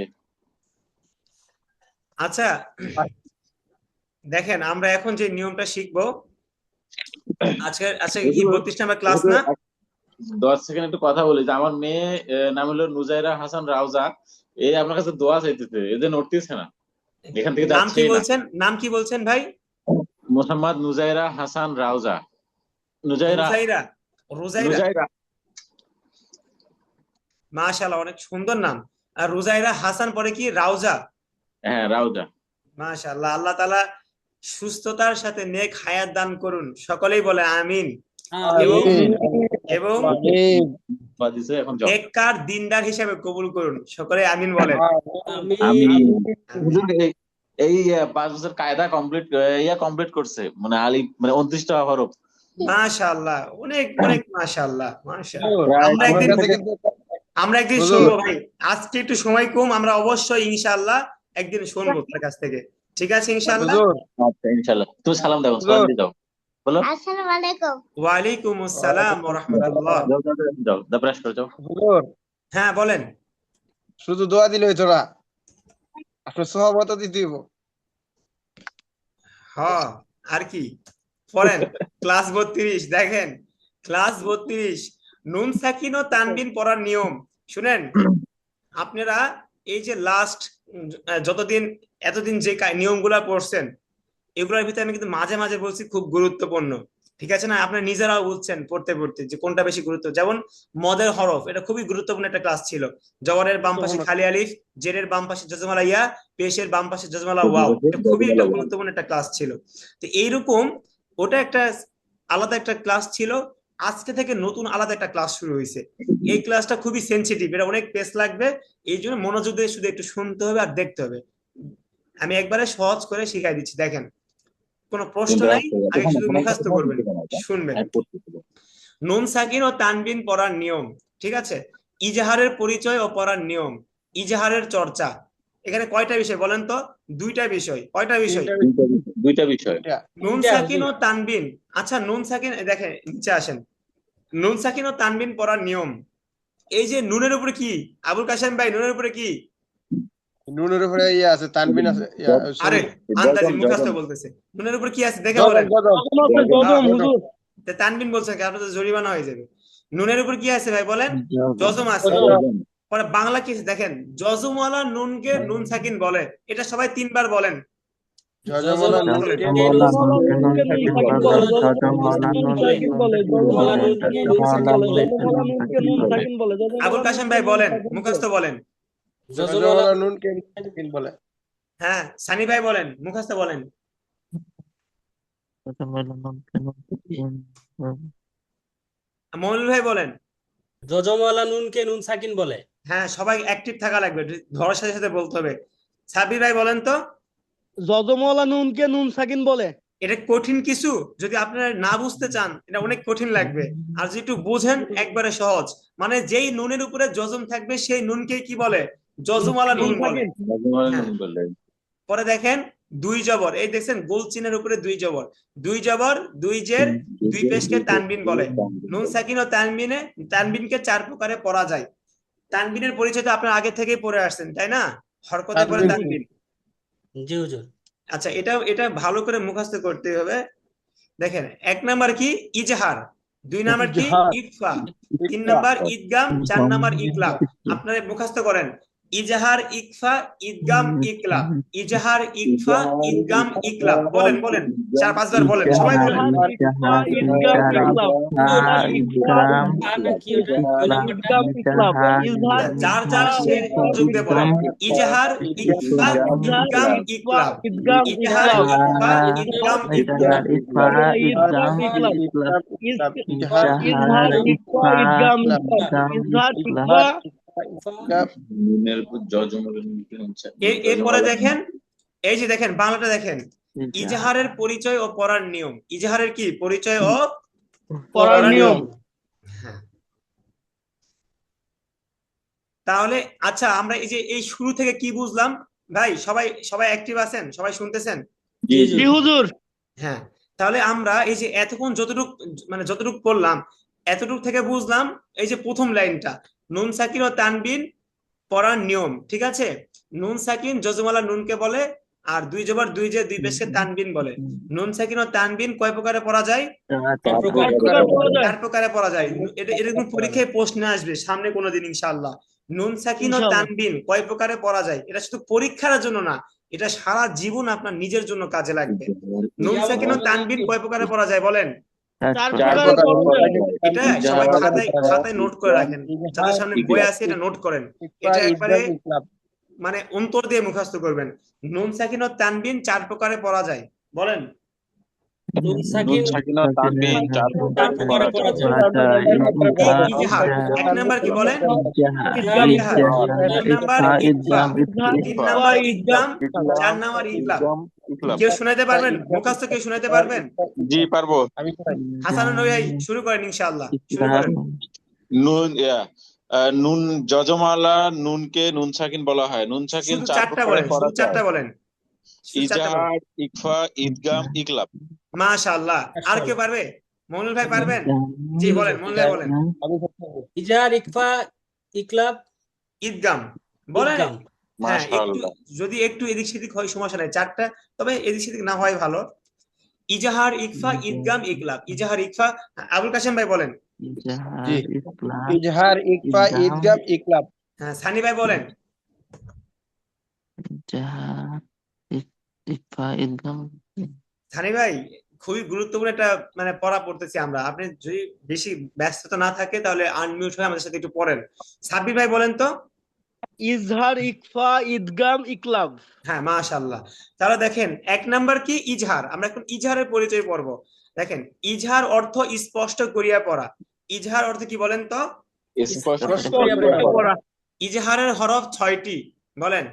আচ্ছা দেখেন, আমরা এখন যে নিয়মটা শিখবো, আজকে আজকে কি হুজুর, 32 নাম্বার ক্লাস হুজুর, না? 10 সেকেন্ড একটু কথা বলি, যে আমার মেয়ে নাম হলো নুজাইরা হাসান রাউজা, এই আপনার কাছে দোয়া চাইতেছে, এদের নড়তেছে না, এখান থেকে নাম কি যাচ্ছেই না। বলছেন, নাম কি বলছেন ভাই? মোহাম্মদ নুজাইরা হাসান রাউজা। নুজাইরা, রুজাইরা, রুজাইরা, নুজাইরা, মাশাআল্লাহ অনেক সুন্দর নাম। আর রুজাইরা হাসান পরে কি রাউজা? হ্যাঁ রাউজা। মাশাআল্লাহ, আল্লাহ তাআলা সুস্থতার সাথে নেক হায়াত দান করুন, সকলেই বলে আমিন। এবং আমিন। এবং দোয়া দিছে, এখন যাও। নেককার দিনদার হিসেবে কবুল করুন, সকলে আমিন বলেন। আমিন। আমি আমিন। হুজুর এই 5 বছর কায়দা কমপ্লিট করছে, মানে আলিফ মানে 29টা হরফ। মাশাআল্লাহ, অনেক অনেক মাশাআল্লাহ, মাশাআল্লাহ। প্রায় আমরা আমার একদিন, কাছে কিন্তু আমরা একদিন হুজুর, শুনবো ভাই, আজকে একটু সময় কম, আমরা অবশ্যই ইনশাআল্লাহ একদিন শুনবো তার কাছ থেকে, ঠিক আছে ইনশাআল্লাহ। হুজুর, আচ্ছা ইনশাআল্লাহ, তুমি সালাম দাও, সালাম হুজুর, দিয়ে দাও, বলো। আসসালামু আলাইকুম। ওয়ালাইকুম আসসালাম ওয়া রাহমাতুল্লাহ। যাও যাও যাও, যাও দা ব্রাশ করে যাও। হুজুর, হ্যাঁ বলেন। শুধু দোয়া দিলে হইতো না, আপনার সহমত দিতে হইব। হ্যাঁ, আর কি পড়েন, ক্লাস 32 দেখেন, ক্লাস 32 নুন সাকিন ও তানবিন পড়ার নিয়ম শুনেন। আপনারা এই যে লাস্ট যতদিন, এতদিন যে নিয়মগুলা পড়ছেন, এগুলোর ভিতরে আমি কিন্তু মাঝে মাঝে বলছি খুব গুরুত্বপূর্ণ, ঠিক আছে না? আপনারা নিজেরাও বুঝছেন পড়তে পড়তে যে কোনটা বেশি গুরুত্ব। যেমন মদের হরফ, এটা খুবই গুরুত্বপূর্ণ একটা ক্লাস ছিল। জবরের বাম পাশে খালি আলিফ, জেরের বাম পাশে জজমালা ইয়া, পেশের বাম পাশে জজমালা ওয়াও, এটা খুবই একটা গুরুত্বপূর্ণ একটা ক্লাস ছিল। তো এইরকম ওটা একটা আলাদা একটা ক্লাস ছিল। আজকে থেকে নতুন আলাদা একটা ক্লাস শুরু হয়েছে। এই ক্লাসটা খুবই সেনসিটিভ, এটা অনেক পেস লাগবে। এই জন্য মনোযোগ দিয়ে শুধু একটু শুনতে হবে আর দেখতে হবে। আমি একবারে সহজ করে শিখাই দিচ্ছি, দেখেন কোনো প্রশ্ন নাই, আগে শুধু মুখস্থ করবেন, শুনবেন। নুন সাকিন ও তানবিন পড়ার নিয়ম, ঠিক আছে? ইজাহারের পরিচয় ও পড়ার নিয়ম, ইজাহারের চর্চা। এখানে কয়টা বিষয় বলেন তো? দুইটা বিষয়। কয়টা বিষয়? দুইটা বিষয়। নুন দুইটা, সাকিন ও তানবিন। আচ্ছা, নুন সাকিন, দেখেন নিচে আসেন। নুন সাকিন ও তানবিন পড়ার নিয়ম। এই যে নুনের উপরে কি, আবুল কাশেম ভাই, নুনের উপরে কি? নুনের উপরে ইয়ে আছে, তানবিন আছে, আরে সরি, আন্দাজি মুখস্থ বলতেছে। নুনের উপরে কি আছে দেখে বলেন। জজম আছে, জজম হুজুর। তা তানবিন বলছে কি, আপনার তো জরিমানা হয়ে যাবে। নুনের উপর কি আছে ভাই বলেন? জজম আছে। পরে বাংলা কি আছে দেখেন, জজমওয়ালা নুনকে নুন সাকিন বলে। এটা সবাই 3 বার বলেন। জজমওয়ালা বলেন। নুনকে জজমওয়ালা নুনকে নুন সাকিন বলে, জজমওয়ালা নুনকে নুন সাকিন বলে, জজমওয়ালা নুনকে নুন সাকিন বলে, জজমওয়ালা নুনকে নুন সাকিন বলে, আবুল জজমওয়ালা কাশেম নুনকে ভাই নুন বলেন, সাকিন মুখস্থ বলে। বলেন। জজমওয়ালা নুনকে সাকিন বলে। হ্যাঁ, সানি ভাই বলেন, মুখস্থ বলেন। মইনুল ভাই বলেন। যজমওয়ালা নুনকে নুন সাকিন বলে। হ্যাঁ, সবাই অ্যাক্টিভ থাকা লাগবে, ধরার সাথে সাথে বলতে হবে। সাবির ভাই বলেন তো। জজমওয়ালা নুনকে নুন সাকিন বলে। এটা কঠিন কিছু? যদি আপনারা না বুঝতে চান, এটা অনেক কঠিন লাগবে। আর যদি একটু বুঝেন, একবারে সহজ। মানে যেই নুনের উপরে জজম থাকবে সেই নুনকে কি বলে? জজমওয়ালা নুন বলে। হ্যাঁ। পরে দেখেন 2 জবর, এই দেখছেন গোল চিহ্নের উপরে 2 জবর, 2 জবর 2 জের 2 পেশকে তানবিন বলে। নুন সাকিন ও তানবিনকে 4 প্রকারে পড়া যায়। তানবিনের পরিচয় তো আপনারা আগে থেকেই পড়ে আসছেন, তাই না? হরকতে পরে তানবিন। জি হুজুর। আচ্ছা, এটা ভালো করে মুখস্থ করতে হবে। দেখেন, 1 নাম্বার কি? ইজহার। 2 নাম্বার কি? ইজহার। ইকফা। 3 নাম্বার ইদগাম। 4 নাম্বার ইকলাব। আপনারা মুখস্থ করেন, ইজহার, ইকফা, ইদগাম, ইকলাব। ইজহার, ইকফা, ইদগাম, ইকলাব। বলেন বলেন, 4-5 বার বলেন, সবাই বলেন। ইজহার, ইকফা, ইদগাম, ইকলাব। ইজহার, ইকফা, আর নাকি ওটা ওই নাম্বারটা? ইদগাম, ইকলাব। ইজহার, যার যার ইকফা, সে যোগ দিয়ে বলেন। ইজহার, ইকফা, ইজহার, ইদগাম, ইকফা, ইকলাব। ইদগাম, ইজহার, ইকলাব। ইকফা, ইদগাম, ইকলাব। ইদগাম, ইকলাব। ইকলাব, ইজহার, ইকফা, ইদগাম, ইকলাব। ইজহার, ইকফা, নুনের উপর জজমওয়ালা নুনকে নুন সাকিন। এরপরে দেখেন, এই যে দেখেন বাংলাটা দেখেন, ইজহারের পরিচয় ও পড়ার নিয়ম। ইজহারের কি? পরিচয় ও পড়ার নিয়ম। হ্যাঁ। তাহলে আচ্ছা, আমরা এই যে এই শুরু থেকে কি বুঝলাম ভাই? সবাই সবাই অ্যাক্টিভ আছেন? সবাই শুনতেছেন? জি জি। জি হুজুর। হ্যাঁ। তাহলে আমরা এই যে এতক্ষণ যতটুক পড়লাম, এতটুক থেকে বুঝলাম এই যে প্রথম লাইনটা, নুন সাকিন ও তানবিন পড়ার নিয়ম, ঠিক আছে? নুন সাকিন জজমওয়ালা নুনকে বলে, আর 2 জবর 2 জের 2 পেশকে তানবিন বলে। নুন সাকিন ও তানবিন কয় প্রকারে পড়া যায়? 4 প্রকারে পড়া যায়। এটা এরকম পরীক্ষায় প্রশ্ন আসবে সামনে কোনোদিন ইনশাআল্লাহ। নুন সাকিন ও ইনশাআল্লাহ। তানবিন কয় প্রকারে পড়া যায়, এটা শুধু পরীক্ষার জন্য না, এটা সারা জীবন আপনার নিজের জন্য কাজে লাগবে। নুন সাকিন ও তানবিন কয় প্রকারে পড়া যায় বলেন? 4 চার প্রকারের প্রকার পড়া যায়। এটা সবাই খাতায় নোট করে রাখেন, যাদের সামনে বই আছে এটা নোট করেন। এটা একবারে মানে অন্তর দিয়ে মুখস্থ করবেন। নুন সাকিন ও তানবিন 4 প্রকারে পড়া যায়, বলেন। নুন সাকিন তানবিন 4 প্রকার প্রকারে পড়া যায়। এই ইজহার 1 নাম্বার কি বলেন? ইদগাম, ইজহার। 2 নাম্বার ইকফা। 3 নাম্বার ইদগাম। 4 নাম্বার ইকলাব। কেউ শুনাইতে পারবেন? মুখস্থ কেউ শুনাইতে পারবেন? জি পারবো। হাসান নবী ভাই শুরু করেন, ইনশাআল্লাহ শুরু করেন। নুন নুন জজমওয়ালা নুনকে নুন সাকিন বলা হয়। নুন সাকিন শুধু 4 4টা প্রকারে বলেন, পড়া শুধু যায়। 4টা বলেন, শুধু 4টা বলেন। ইজহার, ইকফা, ইদগাম, ইকলাব। মাশাআল্লাহ। আর কেউ পারবে? মইনুল ভাই পারবেন? জি বলেন, মইনুল ভাই বলেন। ইজার, ইকফা, ইকলাব, ঈদগাম বলেন। ইদগাম। হ্যাঁ, একটু মাশাআল্লাহ। যদি একটু এদিক সেদিক হয় সমস্যা নাই, 4টা, তবে এদিক সেদিক না হয় ভালো। ইজাহার, ইকফা, ঈদগাম, ইকলাব। ইজাহার, ইকফা। আবুল কাশেম ভাই বলেন। জি, ইজহার, ইকফা, ইদগাম, ইকলাব। হ্যাঁ, সানি ভাই বলেন। সানি ভাই খুবই গুরুত্বপূর্ণ একটা মানে পড়া পড়তেছি আমরা। আপনি যদি বেশি ব্যস্ততা না থাকে তাহলে আনমিউট হয়ে আমাদের সাথে একটু পড়েন। সাব্বির ভাই বলেন তো। ইজহার, ইকফা, ইদগাম, ইকলাব। হ্যাঁ, মাশাআল্লাহ। তাহলে দেখেন 1 নাম্বার কি ইজহার। আমরা এখন ইজহারের পরিচয় পড়ব। দেখেন, ইজহার অর্থ স্পষ্ট করিয়া পড়া। ইজহার অর্থ কি বলেন তো? স্পষ্ট স্পষ্ট করিয়া করে পড়া। পড়া। ইজহারের হরফ 6টি, বলেন।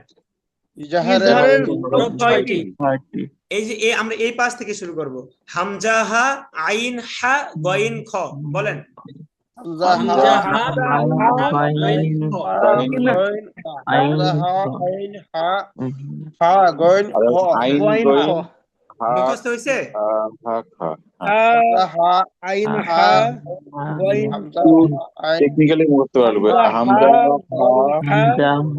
ইজাহারের ইজহারের হরফ 6টি। এই যে আমরা এই পাশ থেকে শুরু করব। হামজা হা, আইন হা, গইন খ, বলেন। হামজা হা গইন খ। আইন গইন গইন খ। হা মুখস্থ হয়েছে? হা খা। আইন হা গইন টেকনিক্যালি মুখস্থ পারবে। হামজা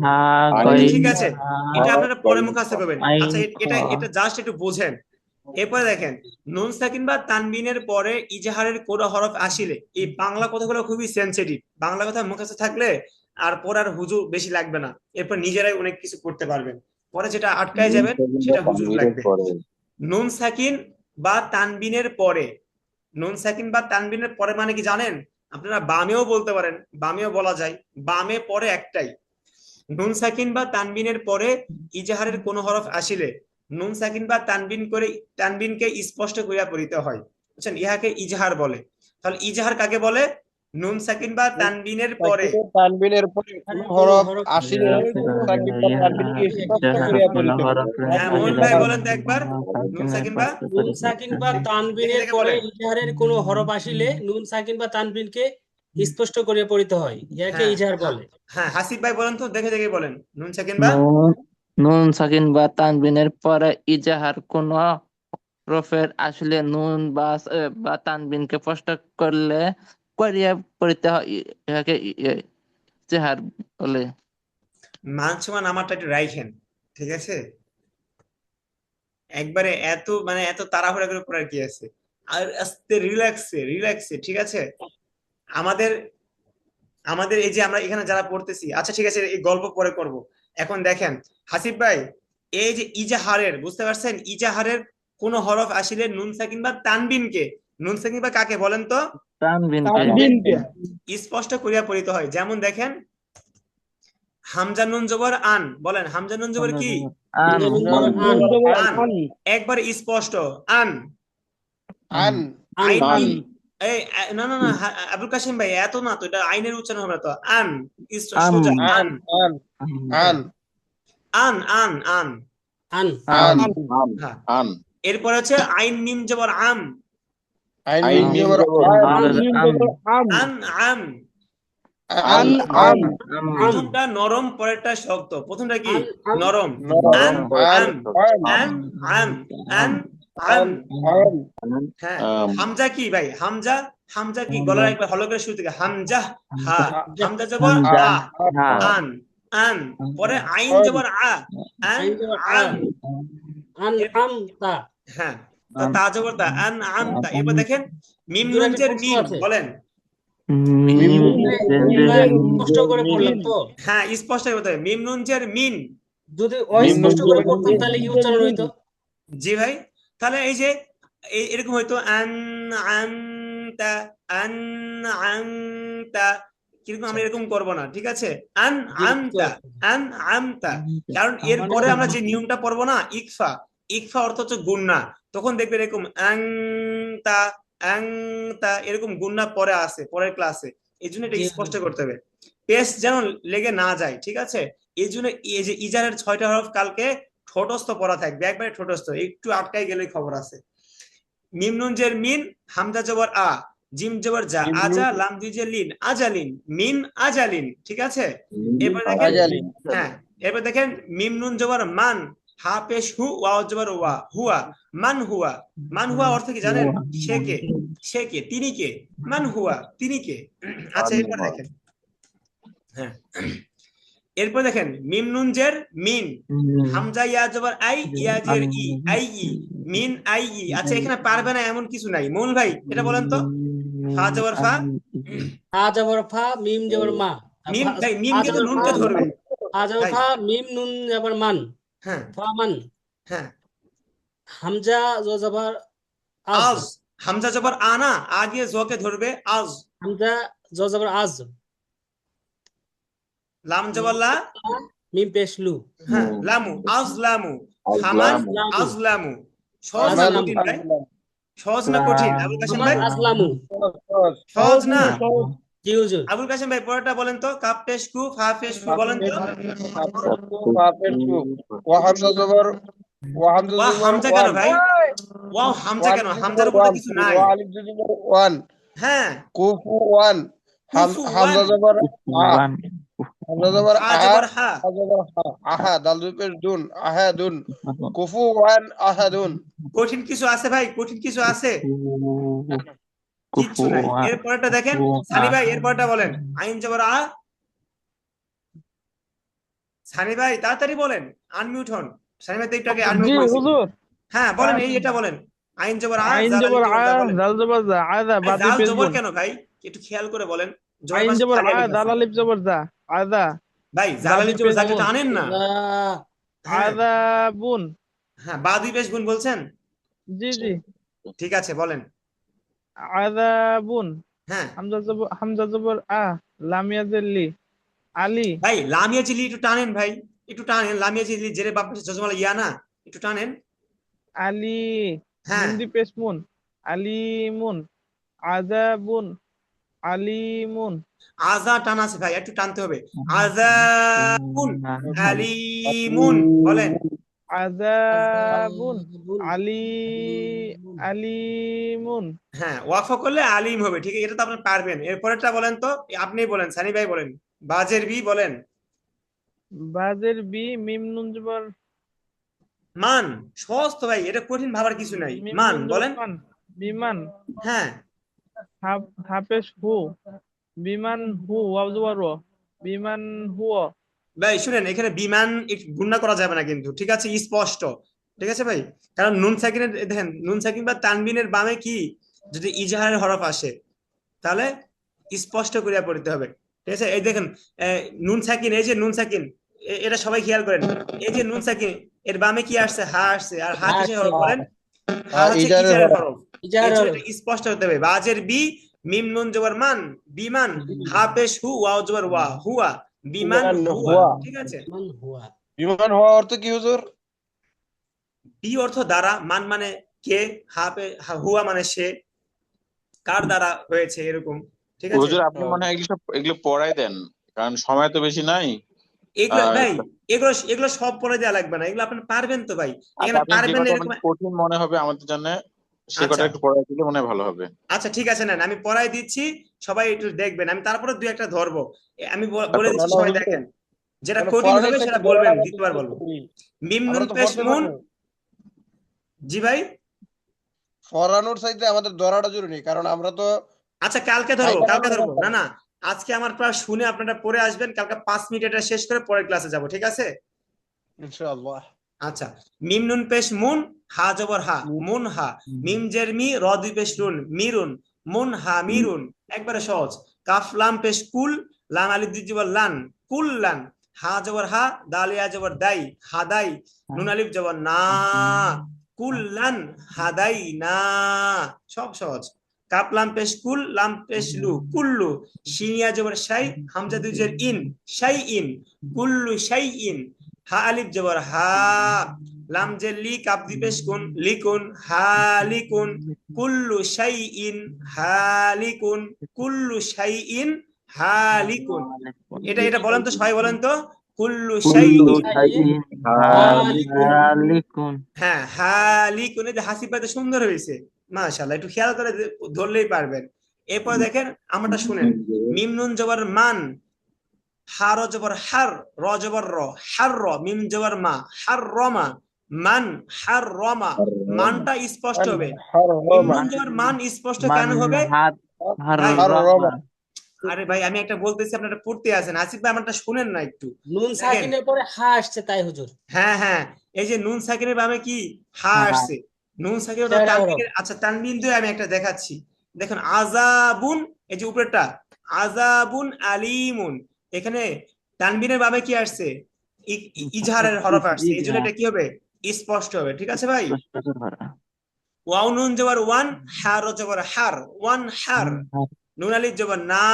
হা আচ্ছা, ঠিক আছে, এটা হা আপনারা পরে গইন মুখস্থ খ। করবেন। আচ্ছা, এটা এটা জাস্ট একটু বোঝেন। এরপরে দেখেন, নুন সাকিন বা তানবিনের পরে ইজাহারের কোন হরফ আসিলে, এই বাংলা কথাগুলো খুবই সেনসিটিভ। বাংলা কথা মুখস্থ থাকলে আর পড়ার হুজুর বেশি লাগবে না, এরপর নিজেরাই অনেক কিছু করতে পারবেন। পরে যেটা আটকায় যাবেন সেটা হুজুর লাগবে। নুন সাকিন বা তানবিনের পরে, নুন সাকিন বা তানবিনের পরে মানে কি জানেন? আপনারা বামেও বলতে পারেন, বামেও বলা যায়। বামে পরে একটাই। নুন সাকিন বা তানবিনের পরে ইজাহারের কোন হরফ আসিলে নুন সাকিন বা তানবিনকে স্পষ্ট করিয়া পড়িতে হয়, বুঝছেন? ইহাকে ইজাহার বলে। তাহলে ইজাহার কাকে বলে? নুন সাকিন বা তানবিনের পরে। তানবিনের পরে কোন হরফ আসিলে সাকিন বা তানবিনকে স্পষ্ট করিয়া পড়িতে হবে। হ্যাঁ, মোহন ভাই বলেন তো একবার। নুন সাকিন বা নুন সাকিন বা তানবিনের দেখে পরে বলেন। ইজাহারের কোন হরফ আসিলে নুন সাকিন বা তানবিনকে স্পষ্ট করে পড়িতে হয়, ইয়াকে হ্যাঁ, ইজাহার বলে। হ্যাঁ, হাসিব ভাই বলেন তো, দেখে দেখে বলেন। নুন সাকিন বা নুন সাকিন বা তানবিনের পরে ইজাহার কোন হরফের আসলে নুন বা তানবিনকে স্পষ্ট করলে করিয়া পড়িতে হয়, ইহাকে ইজাহার বলে। মান সমান আমারটা একটু রাইখেন, ঠিক আছে? একবারে এত তাড়াহুড়া করে পড়ার কি আছে? আর আস্তে রিল্যাক্সে রিল্যাক্সে, ঠিক আছে? আমাদের আমাদের এই যে আমরা এখানে যারা পড়তেছি, আচ্ছা ঠিক আছে, এই গল্প পরে করব। এখন দেখেন হাসিব ভাই, এই যে ইজাহারের, বুঝতে পারছেন? ইজাহারের কোন হরফ আসিলে নুন সাকিন বা তানবিনকে, নুন সাকিন বা কাকে বলেন তো? তানবিনকে স্পষ্ট করিয়া পড়িতে হয়। যেমন দেখেন, হামজা নুন জবর আন, বলেন। হামজা নুন জবর কি? আন আন, একবার স্পষ্ট। আন, আন আইন আন মিম। এই না না না, আবুল কাশিম ভাই, এত না তো, এটা আইনের উচ্চারণ হবে না তো। আন, সোজা আন। আন আন আন আন আন, আন আন হ্যাঁ। আন এরপর হচ্ছে আইন মিম জবর আম। আইন মিম জবর আম আন আম। আন আন আম প্রথমটা নরম, পরেরটা শক্ত। প্রথমটা কি? আন নরম। আন আন আম, আন আন আম আম। হ্যাঁ, আম। হামজা কি ভাই? হামজা, হামজা কি? গলার একবার হলো করে শুরু থেকে হামজা হা, হামজা জবর আ, আন আন। পরে আইন জবর আ, আন আইন জবর আ। আম। আন আম তা। হ্যাঁ, তো তা জবর তা, আন আম তা। এবার দেখেন মিম হুজুর, একটা নুনজের প্রশ্ন মিম, আছে। বলেন। স্পষ্ট করে পড়লাম তো, হ্যাঁ, স্পষ্ট করতে হবে। মিম নুনজের মিন। যদি অস্পষ্ট করে পড়তাম তাহলে কি উচ্চারণ হইতো? জি ভাই, তাহলে এই যে এরকম হয়তো আন আনতা, আন আনতা। কিরকম? আমরা এরকম করব না, ঠিক আছে? আন আমতা, আন আমতা। কারণ এরপরে আমরা যে নিয়মটা পড়বো না, ইকফা। ইকফা অর্থ হচ্ছে গুণনা। তখন দেখবে এরকম আংতা, আংতা, এরকম গুণনা পরে আসে পরের ক্লাসে। এই জন্য এটা জি, স্পষ্ট করতে হবে, পেশ যেন লেগে না যায়, ঠিক আছে? এই জন্য এই যে ইজারের 6টা হরফ কালকে ঠোঁটস্থ পড়া থাকবে, একবারে ঠোঁটস্থ, একটু আটকাই গেলে খবর আছে। মিম নুন জের মিন, হামজা জবর আ, জিম জবর যা, আজা, লাম দুই জের লিন, আজালিন, মিন আজালিন, ঠিক আছে? এরপর দেখেন, হ্যাঁ, এরপর দেখেন মিম নুন জবর মান, হা পেশ হু, ওয়াও জবর ওয়া, হুয়া, মান হুয়া। মান হুয়া অর্থ কি জানেন? সে কে, সে কে, তিনি কে, মান হুয়া, তিনি কে। আচ্ছা, এরপর দেখেন, হ্যাঁ, এরপর দেখেন মিম নুন জের মিন, হামজা ইয়া জবর আই, ইয়া জের ই, I E, mean I E. আচ্ছা, এখানে পারবে না এমন কিছু নাই। মৌল ভাই, এটা বলেন তো। ফা জবর ফা, ফা জবর ফা, মিম জবর মা। মিম ভাই, মিম ফা কিন্তু জবর নুনকে ফা, ধরবে ফা জবর ভাই। ফা, মিম নুন জবর মান, হ্যাঁ ফা মান। হ্যাঁ, হামজা জবর আজ আজ হামজা জবর আনা আগে জকে ধরবে আজ, হামজা জ জবর আজ, লাম জবর লা, মিম পেশ লু, হ্যাঁ লামু আজলামু, হামান আজলামু। আজলামু। সহজ না আমান কঠিন ভাই? আজলাম। সহজ না কঠিন আবুল কাসেম হামান ভাই? আজলামু। সহজ, সহজ না? সহজ। জি হুজুর। আবুল কাসেম ভাই পরেরটা বলেন তো, কাপ পেশ কু ফা পেশ ফু বলেন তো। পাপের কু, ওয়া হামজা জবর, ওয়া হামজা ওয়া জবর হামজা কেন ওয়ান, ভাই? ওয়াও হামজা কেন? হামজার উপর তো কিছু নাই। ওয়া আলিফ জবর ওয়ান, হ্যাঁ কুফু ওয়ান, কুফু হামজা ওয়ান, জবর আ, ওয়ান হামজা জবর হা আ, জবর হা, হা জবর হা, আহা দাল দুই পেশ দুন, আহাদুন, কুফু ওয়ান আহাদুন। কঠিন কিছু আছে ভাই? কঠিন কিছু আছে? কিচ্ছু কুফু নাই। ওয়ান এর পরেরটা দেখেন সানি ভাই, এর পরেরটা বলেন। আইন জবর আ, সানি ভাই তাড়াতাড়ি বলেন, আনমিউট হন। সানি ভাই তো একটু আগে জি আনমিউট হয়েছিল। হুজুর। হ্যাঁ বলেন, এটা বলেন। আইন জবর আ, আইন জাল জবর আলিফ জবর আ, দা বলেন। জাল জবর জা, আদা ভাই, বাদ দুই জাল পেশ জবর গুণ। কেন ভাই? একটু খেয়াল করে বলেন। জয়ের আইন পাশে জবর খালি আ, আলিফ দাল আছে। আলিফ জবর জা, আদা ভাই জাল বাদ আলিফ দুই জবর পেশ জাকে গুণ। টানেন না। আহ, হ্যাঁ আদা বুন। হ্যাঁ, বা দুই পেশ গুণ বলছেন। জি জি। ঠিক আছে বলেন। আদা বুন। হ্যাঁ হামজা জবর আ, লাম ইয়াজের লি, আলী। ভাই, লামিয়া জিলি একটু টানেন ভাই, একটু টানেন। লামিয়া জিলি জেরে বাপ পেশে জজমালা ইয়া না, একটু টানেন। আলী হ্যাঁ নুন দি পেশ মুন, আলিমুন, আজাবুন, আলিমুন। আজা টান আছে ভাই, একটু টানতে হবে। আজাবুন আলিমুন বলেন। আজাবুন, আলী, আলিমুন। হ্যাঁ ওয়াফা করলে আলিম হবে, ঠিক আছে, এটা তো আপনি পারবেন। এরপরেরটা বলেন তো, আপনি বলেন, সানি ভাই বলেন। বাজের বি বলেন। বাজের বি, মিম নুন জবর মান, সহজ তো ভাই, এটা কঠিন ভাবার কিছু নাই। মিম মান নুন জবর বলেন। মান, বিমান। হ্যাঁ হাফেশ হু, বিমান হু, ওয়াও জবর ও, বিমান হুয়া। ভাই শুনেন, এখানে বিমান গুণনা করা যাবে না কিন্তু, ঠিক আছে, স্পষ্ট। ঠিক আছে ভাই, কারণ নুন সাকিনের দেখেন, নুন সাকিন বা তানবিনের বামে কি যদি ইজহারের হরফ আসে তাহলে স্পষ্ট করে পড়তে হবে। ঠিক আছে, এই দেখেন নুন সাকিন, এই যে নুন সাকিন, এটা সবাই খেয়াল করেন। এই যে নুন সাকিন, এর বামে কি আসছে? হা আসছে। আর হা কিসের হরফ বলেন? হা হচ্ছে ইজারের ইজারের হরফ। হরফ। ইজার এর জন্য এটা স্পষ্ট হতে হবে। বাজের বি, মিম নুন জবর মান, বিমান। হা পেশ হু, ওয়াও জবর ওয়া, হুয়া, বিমান বিমান হুয়া। হুয়া। ঠিক আছে, মান হুয়া। বিমান হওয়া অর্থ কি হুজুর? বি অর্থ দ্বারা, মান মানে কে, হুয়া মানে সে, কার দ্বারা হয়েছে এরকম। ঠিক আছে, হুজুর আপনি মনে হয় এগুলো পড়াই দেন, কারণ সময় তো বেশি নাই। এগুলো আর ভাই, এগুলো এগুলো সব পড়ে দেওয়া লাগবে না, এগুলো আপনি পারবেন তো ভাই। আচ্ছা, এখানে আপনি যে পারবেন না কটা এরকম। মানে কঠিন মনে হবে আমাদের জন্য, সে আচ্ছা কটা একটু পড়াই দিলে মনে হয় ভালো হবে। আচ্ছা ঠিক আছে, নেন আমি পড়াই দিচ্ছি, সবাই একটু দেখবেন। আমি তারপরে দুই একটা ধরবো। আমি বলে আচ্ছা দিচ্ছি, না সবাই হুজুর, দেখেন। যেটা মানে কঠিন পড়ানোর হবে চাইতে সেটা বলবেন, ধরাটা বেশি দ্বিতীয়বার বলবো। জরুরি। মিম নুন আমরা তো পেশ পড়তে নুন। পারবো। জি ভাই। পড়ানোর চাইতে আমাদের ধরাটা জরুরি, কারণ আমরা তো আচ্ছা কালকে ধরবো, খাইটা কালকে করে ধরবো। জানতাম না না। না, আজকে আমার প্রায় শুনে আপনারা পড়ে আসবেন, কালকে 5 মিনিট এটা শেষ করে পরের ক্লাসে যাব, ঠিক আছে? ইনশাআল্লাহ। আচ্ছা, মিম নুন পেশ মুন, হা জবর হা, মুন হা। মিম জের মি, র দুই পেশ রুন, মিরুন, মুন হা মিরুন। একবারে সহজ। কাফ লাম পেশ কুল, লাম আলিফ দুই জবর লান, কুল লান। হা জবর হা, দাল ইয়া জবর দাই, হাদাই। নুন আলিফ জবর না, কুল্লান হাদাই না। সব সহজ। কাপ লাম পেশ কুল, লাম পেশ লু, কুল্লু। শিনিয়া জবর শাই, হামজা দুই জের ইন, শাই ইন, কুল্লু শাই ইন। হা আলিফ জবর হা, লাম জের লি, কাপ দুই পেশ কুন, লিকুন, হালিকুন। কুল্লু শাই ইন হালিকুন, কুল্লু শাই ইন হালিকুন। এটা এটা বলেন তো, সবাই বলেন তো, কুল্লু শাই কুল্লু ইন। শাইইন হালিকুন। হালিকুন। হ্যাঁ হালিকুন, এই যে হাসি পাতে সুন্দর হয়েছে, মাশাআল্লাহ, একটু খেয়াল করে ধরলেই পারবেন। এরপর দেখেন আমারটা শুনেন। মিম নুন জবর মান, হা র জবর হার, র জবর র, হার র। মিম জবর মা, হার রমা, মান হার রমা। মানটা স্পষ্ট হবে। মিম নুন জবর মান স্পষ্ট মান কেন হবে হাত ভাই? হাররামা। আরে ভাই, আমি একটা বলতেছি, আপনারা পড়তে আছেন। আসিফ ভাই আমারটা শুনেন না একটু, নুন দেখেন। সাকিনের পরে হা আসছে তাই হুজুর। হ্যাঁ হ্যাঁ, এই যে নুন সাকিনের বামে কি হা হ্যাঁ। আসছে, নুন সাকিনের তো ইজারের হরফ। তানবিনের। আচ্ছা তানবিন দিয়ে আমি একটা দেখাচ্ছি, দেখুন। আযাবুন, এই যে উপরেরটা, আযাবুন আলিমুন। এখানে তানবিনের বামে কি আসছে? ইজহারের হরফ আসছে, এই জন্য এটা কি হবে? স্পষ্ট হবে। ঠিক আছে ভাই? ওয়াও নুন জবর ওয়ান, হা র জবর হার, ওয়ান হার। নুন আলিফ জবর না,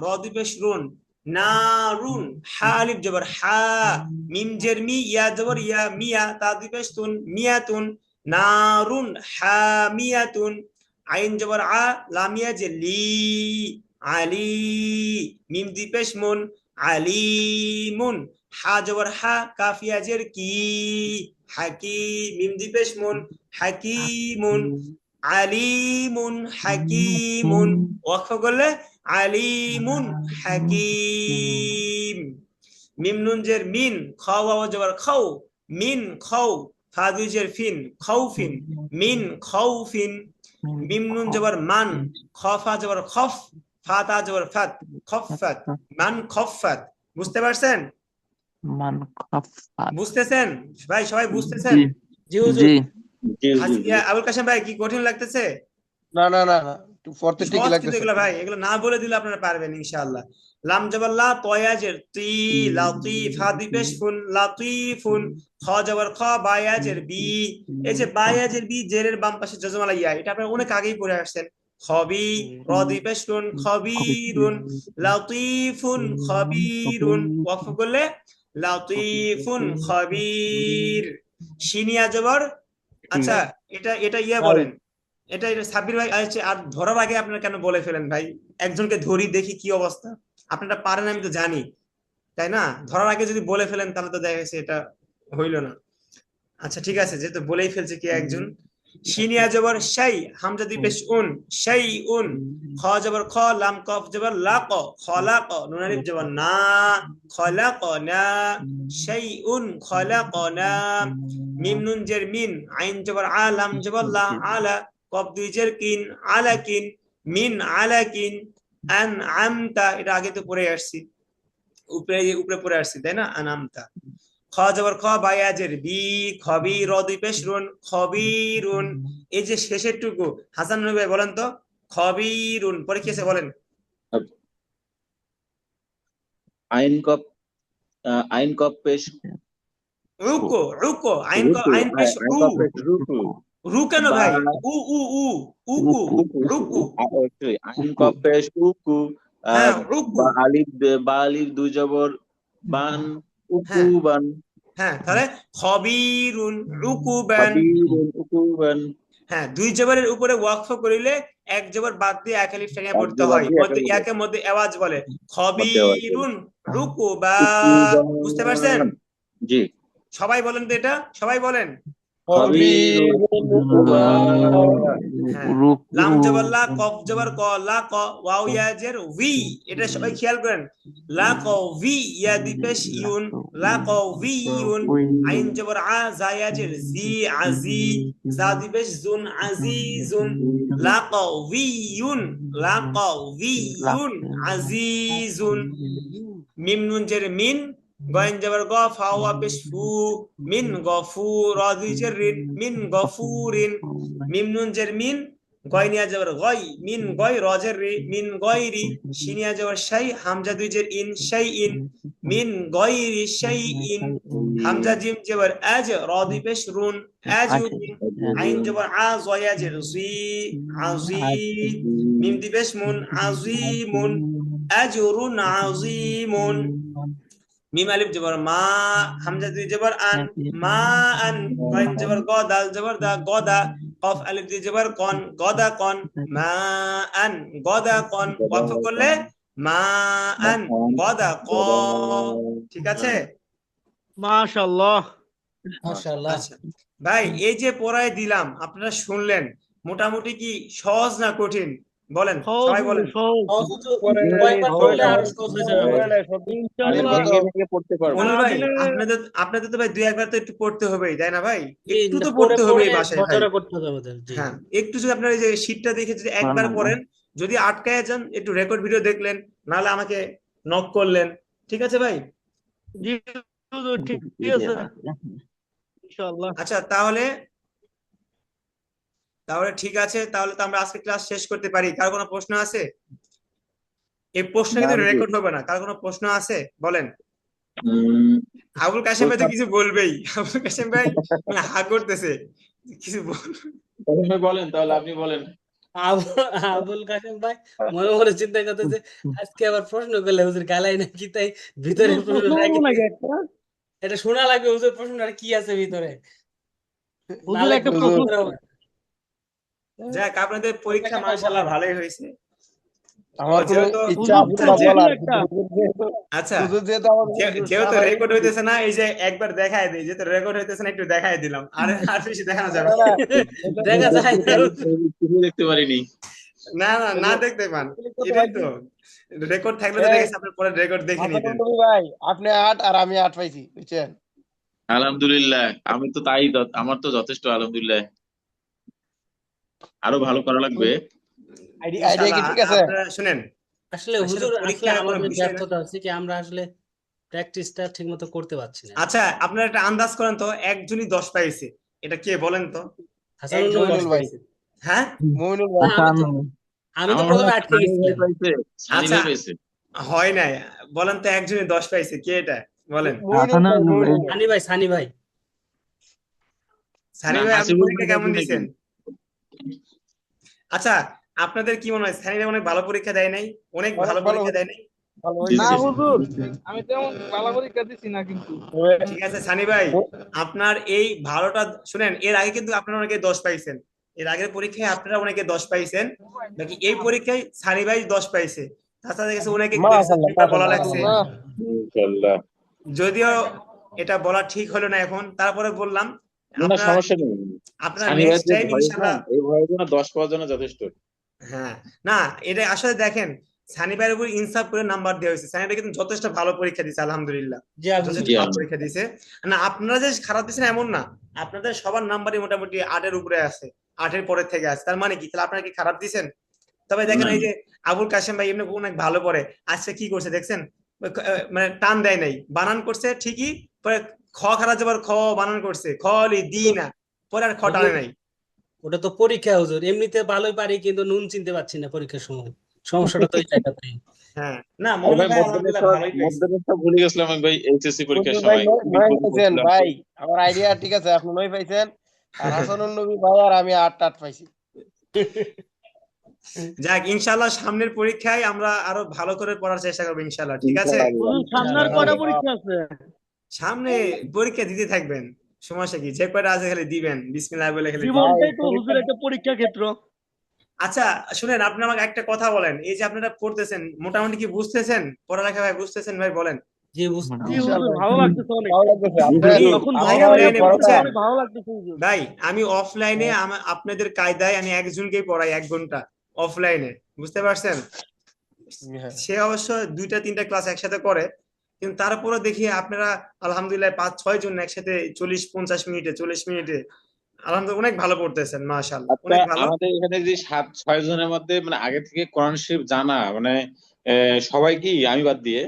র দুই পেশ রুন, না রুন। হা আলিফ জবর হা, মিম জের মি, ইয়া জবর ইয়া, মিয়া, তা দুই পেশ তুন, মিয়াতুন। নারুন হামিয়াতুন। আইন জবর আ, লামিয়া যে লি, আলি। মিম দুই পেশ মুন, আলিমুন। হা জবর হা, কাফিয়া জের কি, হাকি। মিম দুই পেশ মুন, হাকিমুন। আলিমুন হাকিমুন। ওয়াকফ করলে আলিমুন হাকিম। মিম নুন জের মিন, খ ওয়াও জবর খাও, মিন খাও। ফা দুই জের ফিন, খাউফিন, মিন খাউফিন। মিম নুন জবর মান, খ ফা জবর খফ, ফা তা জবর ফাত, খফফাত, মান খফফাত। বুঝতে পারছেন? মান খাফফাত। বুঝতেছেন ভাই? সবাই বুঝতেছেন? জি জি হুজুর। জি জি জি জি। আবুল কাশেম ভাই কি কঠিন লাগতেছে? না না না না, একটু পড়তে ঠিকই সহজ কিন্তু লাগতেছে। এগুলো ভাই, এগুলো না বলে দিলে আপনারা পারবেন ইনশাআল্লাহ। লাম জবর লা, তয়াজের তি, লাতিফ। হা দুই পেশ ফুন, লাতিফুন। খ জবর খ, বায়াজের বি। এই যে বায়াজের বি, জেরের বাম পাশে জজমালা ইয়া, এটা আপনারা অনেক আগেই পড়ে আসছেন। খবি, র দুই পেশ রুন, খবিরুন। লাতিফুন খবিরুন। ওয়াকফ করলে লাতিফুন খবির। শিনিয়া জবর, আচ্ছা এটা এটা ইয়া বলেন, এটা এটা সাব্বির ভাই আচ্ছা, আর ধরার আগে আপনারা কেন বলে ফেলেন ভাই? একজনকে ধরি দেখি কি অবস্থা। আপনারা পারেন আমি তো জানি, তাই না? ধরার আগে যদি বলে ফেলেন তাহলে তো দেখা গেছে এটা হইল না। আচ্ছা ঠিক আছে, যেহেতু বলেই ফেলছে কি একজন। শিনিয়া জবর শাই, হামজা দুই পেশ উন, শাই উন। খ জবর খ, লাম কফ জবর লাক, খলাক। নুন আলিফ জবর না, খলাকনা। শাই উন খলাকনা। মিম নুন জের মিন, আইন জবর আ, লাম জবর লা, আলা। কফ দুই জের কিন, আলাকিন, মিন আলাকিন। আন আমতা, এটা আগে তো পড়ে আসছি, উপরে উপরে পড়ে আসছি তাই না? আনামতা। খ জবর খ, বায়াজের বি, খবি, র দুই পেশ রুন, খবিরুন। এই যে শেষের টুকু হাসান নবী ভাই বলেন তো, খবিরুন পরে কি আছে বলেন? আইন কপ পেশ রুকো, রুকো। আইন রুকু, আইন পেশ আইন রু, কপ পেশ রুকু। রু কেন বা ভাই? উ উ উ, উকু, রুকু। আইন কপ পেশ উকু। হ্যাঁ রুকু। বা আলিফ দুই জবর বান, উকু হ্যাঁ বান। হ্যাঁ, তাহলে খবিরুন রুকুবান। খবিরুন উকুবান। হ্যাঁ, দুই জবরের উপরে ওয়াকফ করিলে এক জবর বাদ দিয়ে এক আলিফ টেনে পড়তে বাদ হয়, দিয়ে মধ্যে একের মধ্যে আওয়াজ বলে মধ্যে আওয়াজ বলে। খবিরুন রুকুবা। বুঝতে পারছেন? জি। সবাই বলেন তো এটা, সবাই বলেন। খবিরুন উকুবা। হ্যাঁ, লাম জবর লা, কফ জবর ক, লা ক, ওয়াও ইয়া জের উই। এটা সবাই খেয়াল করেন। লা ক উই, ইয়া দুই পেশ ইউন, লা ক উই ইউন। আইন জবর আ, জা ইয়া জের জি, আজি। জা দুই পেশ জুন, আজিজুন। লা ক উই ইউন, লা ক উই ইউন, আজিজুন। মিম নুন জের মিন, গয়েন জবর গ, ফা ওয়া পেশ ফু, মিন গফুর। র দুই জের রিন, মিন গফুরিন। মিম নুন জের মিন, গয়নিয়া জবর গয়, মিন গয়। র জের রি, মিন গয়রি। শিনিয়া জবর শাই, হামজা দুই জের ইন, শাই ইন, মিন গয়রি শাই ইন। হামজা জিম জবর আজ, র দুই পেশ রুন, আজুরুন। আইন জবর আ, জয়া জের জি, আজি। মিম দুই পেশ মুন, আজিমুন, আজরুন আজিমুন। মিম আলিফ জবর মা, হামজা দুই জবর আন, মা আন। গয়েন জবর গ, দাল জবর দা, গদা। কফ আলিফ দুই জবর কন, গদা কন, মা আন, গদা কন। ওয়াকফ করলে মা আন, গদা ক। ঠিক আছে? মাশাআল্লাহ। মাশাআল্লাহ। আচ্ছা ভাই, এই যে পড়ায় দিলাম আপনারা শুনলেন, মোটামুটি কি সহজ না কঠিন বলেন? সবাই বলেন। সহজ হুজুর, কয়েকবার পড়লে আরো সহজ হয়ে যাবে আমাদের। ইনশাআল্লাহ ভেঙে ভেঙে পড়তে পারবো। মনির ভাই, সারাদিনে আপনাদের তো ভাই দুই একবার তো একটু পড়তে হবেই তাই না ভাই? জি, একটু তো পড়ে পড়তে পড়ে হবেই বাসায় ভাই। চর্চাটা করতে হবে আমাদের। জি। হ্যাঁ, একটু যদি আপনার এই যে শীটটা দেখে যদি একবার পড়েন, যদি আটকায় যান একটু রেকর্ড ভিডিও দেখলেন, নাহলে আমাকে নক করলেন। ঠিক আছে ভাই? জি হুজুর, ঠিক আছে ইনশাআল্লাহ। আচ্ছা তাহলে তাহলে ঠিক আছে, তাহলে তো আমরা আজকে ক্লাস শেষ করতে পারি। কার কোনো প্রশ্ন আছে? এই প্রশ্ন কিন্তু রেকর্ড হবে না। কার কোনো প্রশ্ন আছে বলেন? আবুল কাশেম ভাই তো কিছু বলবেই। আবুল কাশেম ভাই মানে হা করতেছে, কিছু প্রথমে বলেন, তাহলে আপনি বলেন। আবুল কাশেম ভাই মনে মনে চিন্তা করতেছে আজকে আবার প্রশ্ন করলে হুজুর গালাই নাকি, তাই ভিতরে হুজুর প্রশ্ন প্রশ্ন করবো রাখি। নাকি একটা? এটা শোনা লাগবে হুজুর, প্রশ্নটা কি আছে ভিতরে, হুজুর নাহলে একটা কিন্তু প্রশ্ন হুজুর, যাক, আপনাদের পরীক্ষা মাশাআল্লাহ ভালোই হয়েছে। আমার কোনো যেহেতু ইচ্ছা হুজুর আছে না হুজুর বলার, একটা আচ্ছা, হুজুর যেহেতু আমাদের যেহেতু টানাই রেকর্ড দিচ্ছে। হইতেছে না, এই যে একবার দেখায় দিই, যেহেতু রেকর্ড হইতেছে না একটু দেখায় দিলাম, আর বেশি দেখানো যাবে না, না। না, দেখা যায় না। কিছু দেখতে পারিনি। না না না, দেখতে পান, কত এটাই পাইছি? তো রেকর্ড থাকলে তো এই, দেখেছি, আপনার পরে রেকর্ড দেখে নিতেন। হাসানুল নবী ভাই, আপনি 8 আর আমি 8 পাইছি, বুঝছেন? আলহামদুলিল্লাহ, আমি তো তাই, আমার তো যথেষ্ট আলহামদুলিল্লাহ। আরো ভালো করা লাগবে। আইডিয়া ইনশাআল্লাহ। কি ঠিক আছে? আপনারা শুনেন, আসলে আসলে হুজুর, আসলে পরীক্ষা কোনো আমাদের বিষয় না। ব্যর্থতা হচ্ছে কি, আমরা আসলে প্র্যাকটিসটা ঠিক মতো করতে পারছি না। আচ্ছা, আপনারা একটা আন্দাজ করেন তো, একজনই 10 পাইছে, এটা কে বলেন তো? হাসানুল একজনই নবী 10 মইনুল ভাই, পাইছে। হ্যাঁ, মইনুল না, ভাই। আমি তো আমার মনে প্রথমে হয় আটকে সানি ভাই গেছিলাম। পাইছে, সানি আচ্ছা, ভাই পাইছে। হয় নাই, বলেন তো একজনই 10 পাইছে, কে এটা বলেন? মইনুল ভাই, মইনুল ভাই। সানি ভাই। সানি না, ভাই, আপনি হাসিবুল পরীক্ষা ভাই কেমন পাইছে নাকি? দিয়েছেন? আচ্ছা, আপনাদের কি মনে হয় সানি ভাই অনেক ভালো পরীক্ষা দেয় নাই? অনেক অনেক ভালো ভালো পরীক্ষা দেয় নাই? ভালো জি না হয়েছে। জি। হুজুর, আমি তেমন ভালো পরীক্ষা দিছি না কিন্তু। ঠিক আছে সানি ভাই, আপনার এই ভালোটা শুনেন, এর আগে কিন্তু আপনারা অনেকে 10 পাইছেন, এর আগের পরীক্ষায় আপনারা অনেকে 10 পাইছেন, নাকি এই পরীক্ষায় সানি ভাই 10 পাইছে। তাছাড়া দেখেছে অনেকে দেখছে মাশাআল্লাহ, দুইবার বলা মাশাআল্লাহ, লাগছে, মাশাআল্লাহ। ইনশাআল্লাহ। যদিও এটা বলা ঠিক হলো না এখন, তারপরে বললাম না না, আপনারা সমস্যা নেই। আপনারা সানি ভাই নেক্সট যে টাইম ভয়েস না, ইনশাআল্লাহ। এই ভয়ের জন্য 10 পাওয়ার জন্য যথেষ্ট। হ্যাঁ, না, এটা আসলে দেখেন, সানি ভাইয়ের উপর ইনসাফ করে নাম্বার দেওয়া হয়েছে। সানি ভাই কিন্তু যথেষ্ট ভালো পরীক্ষা দিয়েছে, আলহামদুলিল্লাহ, জি যথেষ্ট জি ভালো আলহামদুলিল্লাহ। পরীক্ষা দিয়েছে। না, আপনারা যে খারাপ দিয়েছেন এমন না, আপনাদের সবার নাম্বারই মোটামুটি 8-এর উপরে আছে, 8-এর পরের থেকে আছে। তার মানে কি, তাহলে আপনারা কি খারাপ দিয়েছেন? তবে দেখেন, না এই যে আবুল কাশেম ভাই এমনি অনেক ভালো পড়ে, আজকে কি করছে দেখছেন? মানে টান দেয় নাই, বানান করছে ঠিকই, পরে খ খারাপ যাবার খ বানান করছে, খ লি দি না, পরে আর খ টানে হুজুর, নাই। ওটা তো পরীক্ষা হুজুর, এমনিতে ভালোই পারি কিন্তু নুন চিনতে পারছি না পরীক্ষার সময়, সমস্যাটা তো এই জায়গাতেই। হ্যাঁ, না, আর মনুল ভাই, ভাই আলহামদুলিল্লাহ ভালোই পাইছে। মধ্যবিত্ত ভুলে গেছিলাম আমি ভাই, এইচএসসি পরীক্ষার মইনুল ভাই সময় খুবই 9 ভুল পাইছেন করছিলাম। ভাই, আমার আইডিয়া ঠিক আছে, আপনি 9 পাইছেন, আর হাসানুল নবী ভাই আর আমি 8 পাইছি। যাক, ইনশাল্লাহ সামনের পরীক্ষায় আমরা আরো ভালো করে পড়ার চেষ্টা করবো ইনশাল্লাহ, ঠিক আছে? ইনশাআল্লাহ, হুজুর সামনে আর ইনশাআল্লাহ। কয়টা পরীক্ষা আছে? সামনে পরীক্ষা দিতে থাকবেন, সমস্যা কি, যে কয়টা আছে খালি দিবেন, বিসমিল্লাহ বলে খালি দিবেন। ভাই জীবনটাই তো পরীক্ষা, হুজুর একটা পরীক্ষা ক্ষেত্র। আচ্ছা শুনেন, আপনি আমাকে একটা কথা বলেন, এই যে আপনারা পড়তেছেন মোটামুটি কি বুঝতেছেন? পড়ালেখা ভাই বুঝতেছেন ভাই, বলেন? জি বুঝতে জি হুজুর, ইনশাআল্লাহ ভালো লাগতেছে অনেক। ভালো লাগতেছে। জি, আপনি হুজুর। যখন আমি ভাইয়া ভাইয়া অফলাইনে পড়তেছে বুঝছেন অনেক ভালো লাগতেছে হুজুর। ভাই, আমি অফলাইনে আপনাদের কায়দায় আমি একজনকেই পড়াই 1 ঘন্টা অফলাইনে, বুঝতে পারছেন? হ্যাঁ। সে অবশ্য 2-3টা ক্লাস একসাথে করে, কিন্তু তারপরে দেখি আপনারা আলহামদুলিল্লাহ 5-6 জন একসাথে 40-50 মিনিটে, 40 মিনিটে আলহামদুলিল্লাহ অনেক ভালো পড়তেছেন, মাশাআল্লাহ আচ্ছা, অনেক ভালো। আমাদের এখানে যে 7-6 জনের মধ্যে মানে আগে থেকে কোরআন শরীফ জানা, মানে সবাই কি, আমি বাদ দিয়ে?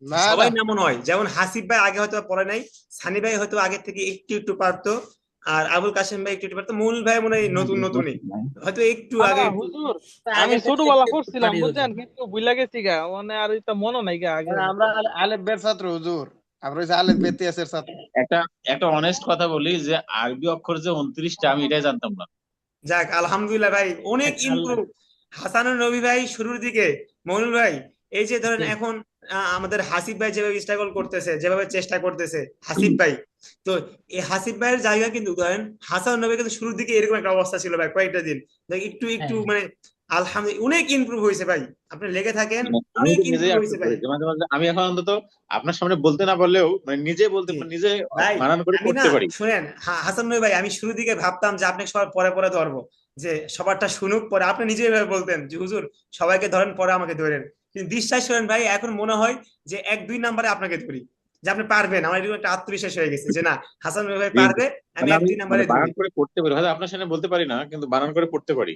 না সবাই না, না মনে হয়, যেমন হাসিব ভাই আগে হয়তো পড়ে নাই, সানি ভাই হয়তো আগে থেকে একটু একটু পারতো, আর আবুল কাশেম ভাই একটু একটু পারতো, মূল ভাই মনে হয় নতুন নতুনই, হয়তো একটু না আগে। হুজুর, আমি আগে থেকে ছোটবেলা একটু পড়ছিলাম পারি হুজুর। বুঝছেন, কিন্তু ভুলে গেছি গা, মানে আর এটা মনে নাই গা আগে। আমরা আলেফ বের ছাত্র হুজুর, আমরা হচ্ছে আলেফ বেতিয়াসের ছাত্র। একটা একটা অনেস্ট কথা বলি, যে আরবি অক্ষর যে 29টা, আমি এটাই জানতাম না। যাক আলহামদুলিল্লাহ ভাই, অনেক আল্লাহ। ইমপ্রুভ। হাসানুর নবী ভাই শুরুর দিকে, মনুল ভাই, এই যে ধরেন জি। এখন আমাদের হাসিব ভাই যেভাবে স্ট্রাগল করতেছে, যেভাবে চেষ্টা করতেছে হাসিব ভাই, তো এই হাসিব ভাইয়ের জায়গা কিন্তু ধরেন হাসান নবী কিন্তু শুরুর দিকে এরকম একটা অবস্থা ছিল ভাই, কয়েকটা দিন দেখ একটু একটু হ্যাঁ, মানে আলহামদুলিল্লাহ অনেক ইমপ্রুভ হয়েছে ভাই, আপনি লেগে থাকেন, মানে আমি অনেক তো নিজেই ইমপ্রুভ হয়েছে আফসোস ভাই। করি যে মাঝে মাঝে আমি এখন অন্তত আপনার সামনে বলতে না পারলেও মানে নিজে বলতে, জি নিজে ভাই, বানান করে আমি না, পড়তে পারি। শুনেন হাসান নবী ভাই, আমি শুরু দিকে ভাবতাম যে আপনি সবার পরে পরে ধরবো, যে সবারটা শুনুক, পরে আপনি নিজেই এভাবে বলতেন যে হুজুর সবাইকে ধরেন পরে আমাকে ধরেন, কিন্তু বিশ্বাস করেন ভাই, এখন মনে হয় যে 1-2 নাম্বারে আপনাকে ধরি, যে আপনি পারবেন, আমার এরকম একটা আত্মবিশ্বাস হয়ে গেছে যে না, হাসান নবী ভাই জি, পারবে, আমি মানে আমি 1-2 মানে নাম্বারে ধরি। বানান করে পড়তে পারি, হয়তো আপনার সামনে বলতে পারি না, কিন্তু বানান করে পড়তে পারি।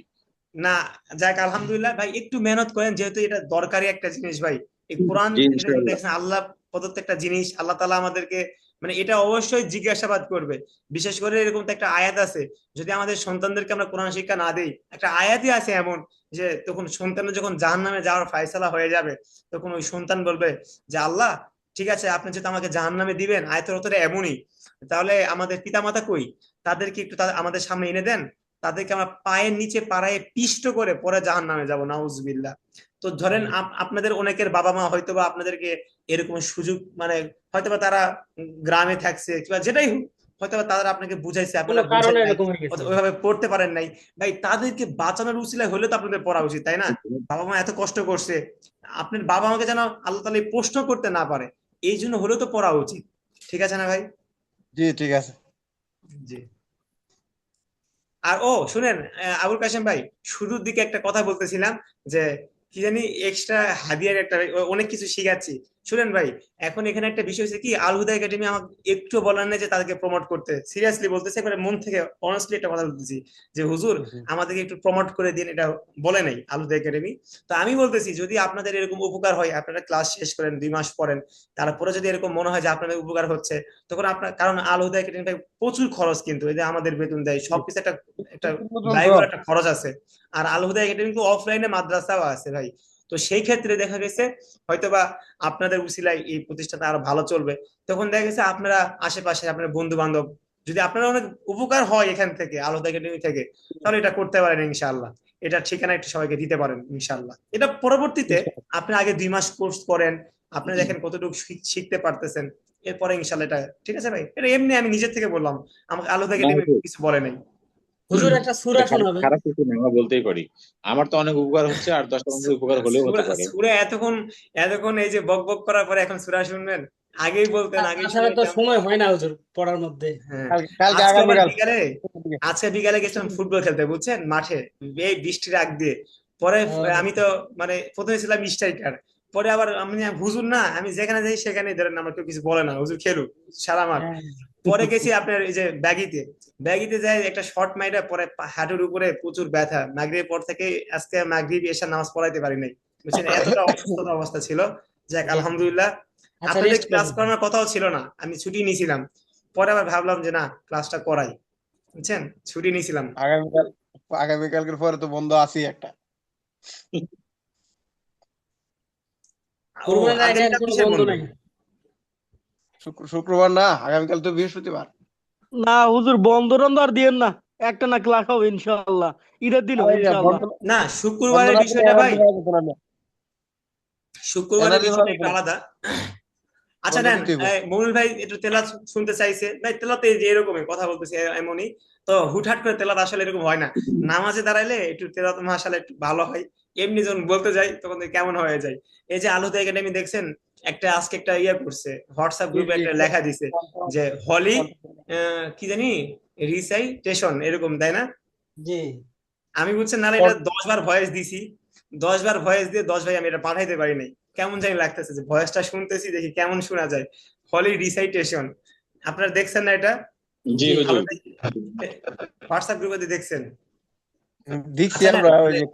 না, যাক আলহামদুলিল্লাহ ভাই, একটু মেহনত করেন, যেহেতু এটা দরকারি একটা জিনিস ভাই, এই কোরআন, জি, এটা ইনশাআল্লাহ। দেখছেন আল্লাহ প্রদত্ত একটা জিনিস, আল্লাহ তাআলা আমাদেরকে মানে এটা অবশ্যই জিজ্ঞাসাবাদ করবে। বিশেষ করে এরকম তো একটা আয়াত আছে, যদি আমাদের সন্তানদেরকে আমরা কোরআন শিক্ষা না দেই, একটা আয়াতই আছে এমন, যে তখন সন্তানের যখন জাহান্নামে যাওয়ার ফায়সালা হয়ে যাবে, তখন ওই সন্তান বলবে যে আল্লাহ, ঠিক আছে, আপনি যেহেতু আমাকে জাহান্নামে দিবেন, আয়াতের অর্থটা এমনই, তাহলে আমাদের পিতামাতা কই, তাদেরকে একটু আমাদের সামনে এনে দেন, তাদেরকে আমরা পায়ের নিচে পাড়ায় পিষ্ট করে পরে জাহান্নামে যাব, নাউজুবিল্লাহ। তো ধরেন আপনাদের অনেকের বাবা মা হয়তোবা আপনাদেরকে এরকম সুযোগ, মানে হয়তোবা তারা গ্রামে থাকছে কিংবা যেটাই হোক, হয়তোবা তারা আপনাকে বুঝাইছে, কোনো আপনারা বুঝেন কারণে নাই, এরকম হয়ে গেছে। ওইভাবে পড়তে পারেন নাই। ভাই তাদেরকে বাঁচানোর উছিলা হলে তো আপনাদের পড়া উচিত, তাই না? বাবা মা এত কষ্ট করছে, আপনার বাবা মাকে যেন আল্লাহ তাআলা এই প্রশ্ন করতে না পারে, এই জন্য হলেও তো পড়া উচিত। ঠিক আছে না ভাই? জি ঠিক আছে। জি। আর ও শুনেন, আবুল কাশেম ভাই, শুরুর দিকে একটা কথা বলতেছিলাম যে কি জানি এক্সট্রা হাদিয়ার একটা অনেক কিছু শিখাচ্ছি। শুনেন ভাই, এখন এখানে একটা বিষয় হচ্ছে কি, আল হুদা একাডেমি আমাকে একটু বলার নেই যে তাদেরকে প্রমোট করতে, সিরিয়াসলি বলতেছে, একবারে মন থেকে অনেস্টলি একটা কথা বলতেছি যে হুজুর আমাদেরকে একটু প্রমোট করে দিন, এটা বলে নাই আল হুদা একাডেমি। তো আমি বলতেছি যদি আপনাদের এরকম উপকার হয়, আপনারা ক্লাস শেষ করেন 2 মাস পড়েন, তারপরে যদি এরকম মনে হয় যে আপনাদের উপকার হচ্ছে, তখন আপনার, কারণ আল হুদা একাডেমি ভাই প্রচুর খরচ, কিন্তু এই যে আমাদের বেতন দেয় সবকিছু একটা একটা ব্যয়বহুল একটা খরচ আছে। আর আল হুদা একাডেমি কিন্তু অফলাইনে মাদ্রাসাও আছে ভাই। তো সেই ক্ষেত্রে দেখা গেছে হয়তোবা আপনাদের উসিলায় এই প্রতিষ্ঠানটা আরো ভালো চলবে। তখন দেখা গেছে আপনারা আশেপাশে আপনার বন্ধু বান্ধব, যদি আপনারা অনেক উপকার হয় এখান থেকে আল হুদা একাডেমি থেকে, তাহলে এটা করতে পারেন ইনশাআল্লাহ। এটা ঠিকানা একটু সবাইকে দিতে পারেন ইনশাআল্লাহ। এটা পরবর্তীতে আপনি আগে 2 মাস কোর্স করেন, আপনি দেখেন কতটুকু শিখতে পারতেছেন, এরপরে ইনশাআল্লাহ এটা ঠিক আছে ভাই। এটা এমনি আমি নিজের থেকে বললাম, আমাকে আল হুদা না একাডেমি হুজুর, কিছু বলে নাই। হুজুর একটা সূরা এটা খারাপ শোনাবেন। খারাপ কিছু না, আমরা বলতেই পারি। আমার তো অনেক উপকার হচ্ছে, আর 10টা মানুষের উপকার হলেও হতে পারে। সূরা এতক্ষণ এতক্ষণ এই যে বক বক করার পরে এখন সূরা শুনবেন? আগেই বলতেন, আগেই তাছাড়া তো শুনাইতাম। সময় হয় না হুজুর পড়ার মধ্যে। হ্যাঁ, কালকে আজকে আবার আগামীকাল বিকালে, আজকে বিকালে গেছিলাম ফুটবল খেলতে, বুঝছেন, মাঠে, এই বৃষ্টির আগ দিয়ে। পরে আমি তো মানে প্রথমে ছিলাম স্ট্রাইকার, পরে আবার আমি হুজুর না, আমি যেখানে যাই সেখানে ধরেন আমার কেউ কিছু বলে না, হুজুর খেলুক সারা মাঠ। হ্যাঁ। পরে গেছি আপনার এই যে ব্যাগিতে, ব্যাগিতে যাই একটা শর্ট মাইরা, পরে হাঁটুর উপরে প্রচুর ব্যথা, মাগরিবের পর থেকে আজকে মাগরিব এসে নামাজ পড়াইতে পারি নাই, বুঝছেন, এতটা অসুস্থতা অবস্থা ছিল। যাক জি, জি। আলহামদুলিল্লাহ। আচ্ছা, আপনাদের রেস্ট ক্লাস করুন। করানোর কথাও ছিল না, আমি ছুটি নিয়েছিলাম। পরে আবার ভাবলাম যে না, ক্লাসটা করাই, বুঝছেন, ছুটি নিয়েছিলাম। আগামীকাল আগামীকালকের পরে তো বন্ধ আছি একটা। ও, কুরবানির আগে আগামীকাল কোনো কিসের বন্ধ বন্ধ? নাই। শুক্রবার না, আগামীকাল তো বৃহস্পতিবার। না হুজুর, বন্ধ টন্ধ আর দিয়েন না, একটা না ক্লাস হবে ইনশাআল্লাহ, ঈদের দিন হবে আরে ইনশাআল্লাহ। বন্ধ না, বন্ধ শুক্রবারের না করে বিষয়টা ভাই, এনার্জি পাওয়া যেত না। শুক্রবারের এনার্জি পাওয়া বিষয়টা যেত একটু না, আলাদা। আচ্ছা বন্ধ নেন, দিতেই হবে। মনির ভাই একটু তেলাত শুনতে চাইছে ভাই, তেলাতে যে এরকমই কথা বলতেছে এমনই, তো হুটহাট করে তেলাত আসলে এরকম হয় না, নামাজে দাঁড়াইলে একটু তেলাত মাশাআল্লাহ একটু ভালো হয়, এমনি যখন বলতে যাই তখন দেখি কেমন হয়ে যায়। এই যে আলোতে একাডেমি দেখছেন, একটা আজকে একটা ইয়ে করছে, হোয়াটসঅ্যাপ জি গ্রুপে জি একটা লেখা দিছে যে হলি কি জানি রিসাইটেশন এরকম, তাই না? জি। আমি বুঝছেন না, এটা 10 বার ভয়েস দিছি, 10 বার ভয়েস দিয়ে 10 ভাই আমি এটা পাঠাইতে পারি নাই, কেমন জানি লাগতেছে যে ভয়েসটা শুনতেছি, দেখি কেমন শোনা যায়, হলি রিসাইটেশন। আপনারা দেখছেন না এটা? জি হুজুর। হোয়াটসঅ্যাপ গ্রুপে দেখছেন? দেখছি আচ্ছা না, আমরা ওই যে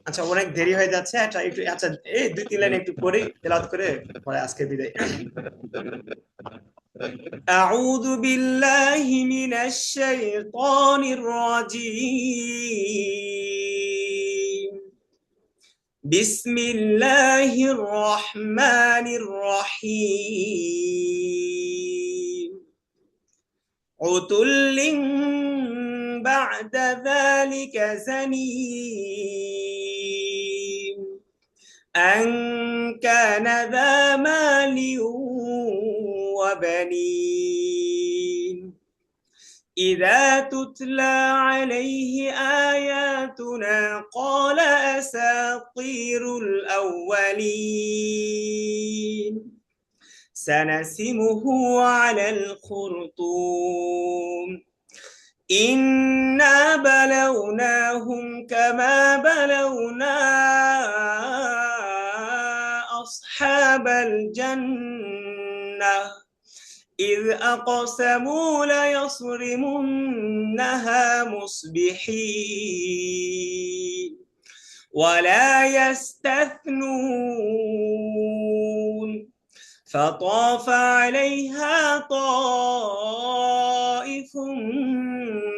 আচ্ছা অনেক দেরি হয়ে যাচ্ছে, আচ্ছা একটু, আচ্ছা এই 2-3 লাইন একটু পড়ি তেলাওয়াত করে, পরে আজকে বিদায়। أعوذ بالله من الشيطان الرجيم. بسم الله الرحمن الرحيم. عتل بعد ذلك زنيم، أن كان ذا مال وبنين، إذا تتلى عليه آياتنا قال أساطير الأولين، سنسمه على الخرطوم، إنا بلوناهم كما بلونا أصحاب الجنة إذ أقسموا ليصرمنها مصبحين ولا يستثنون، فطاف عليها طائف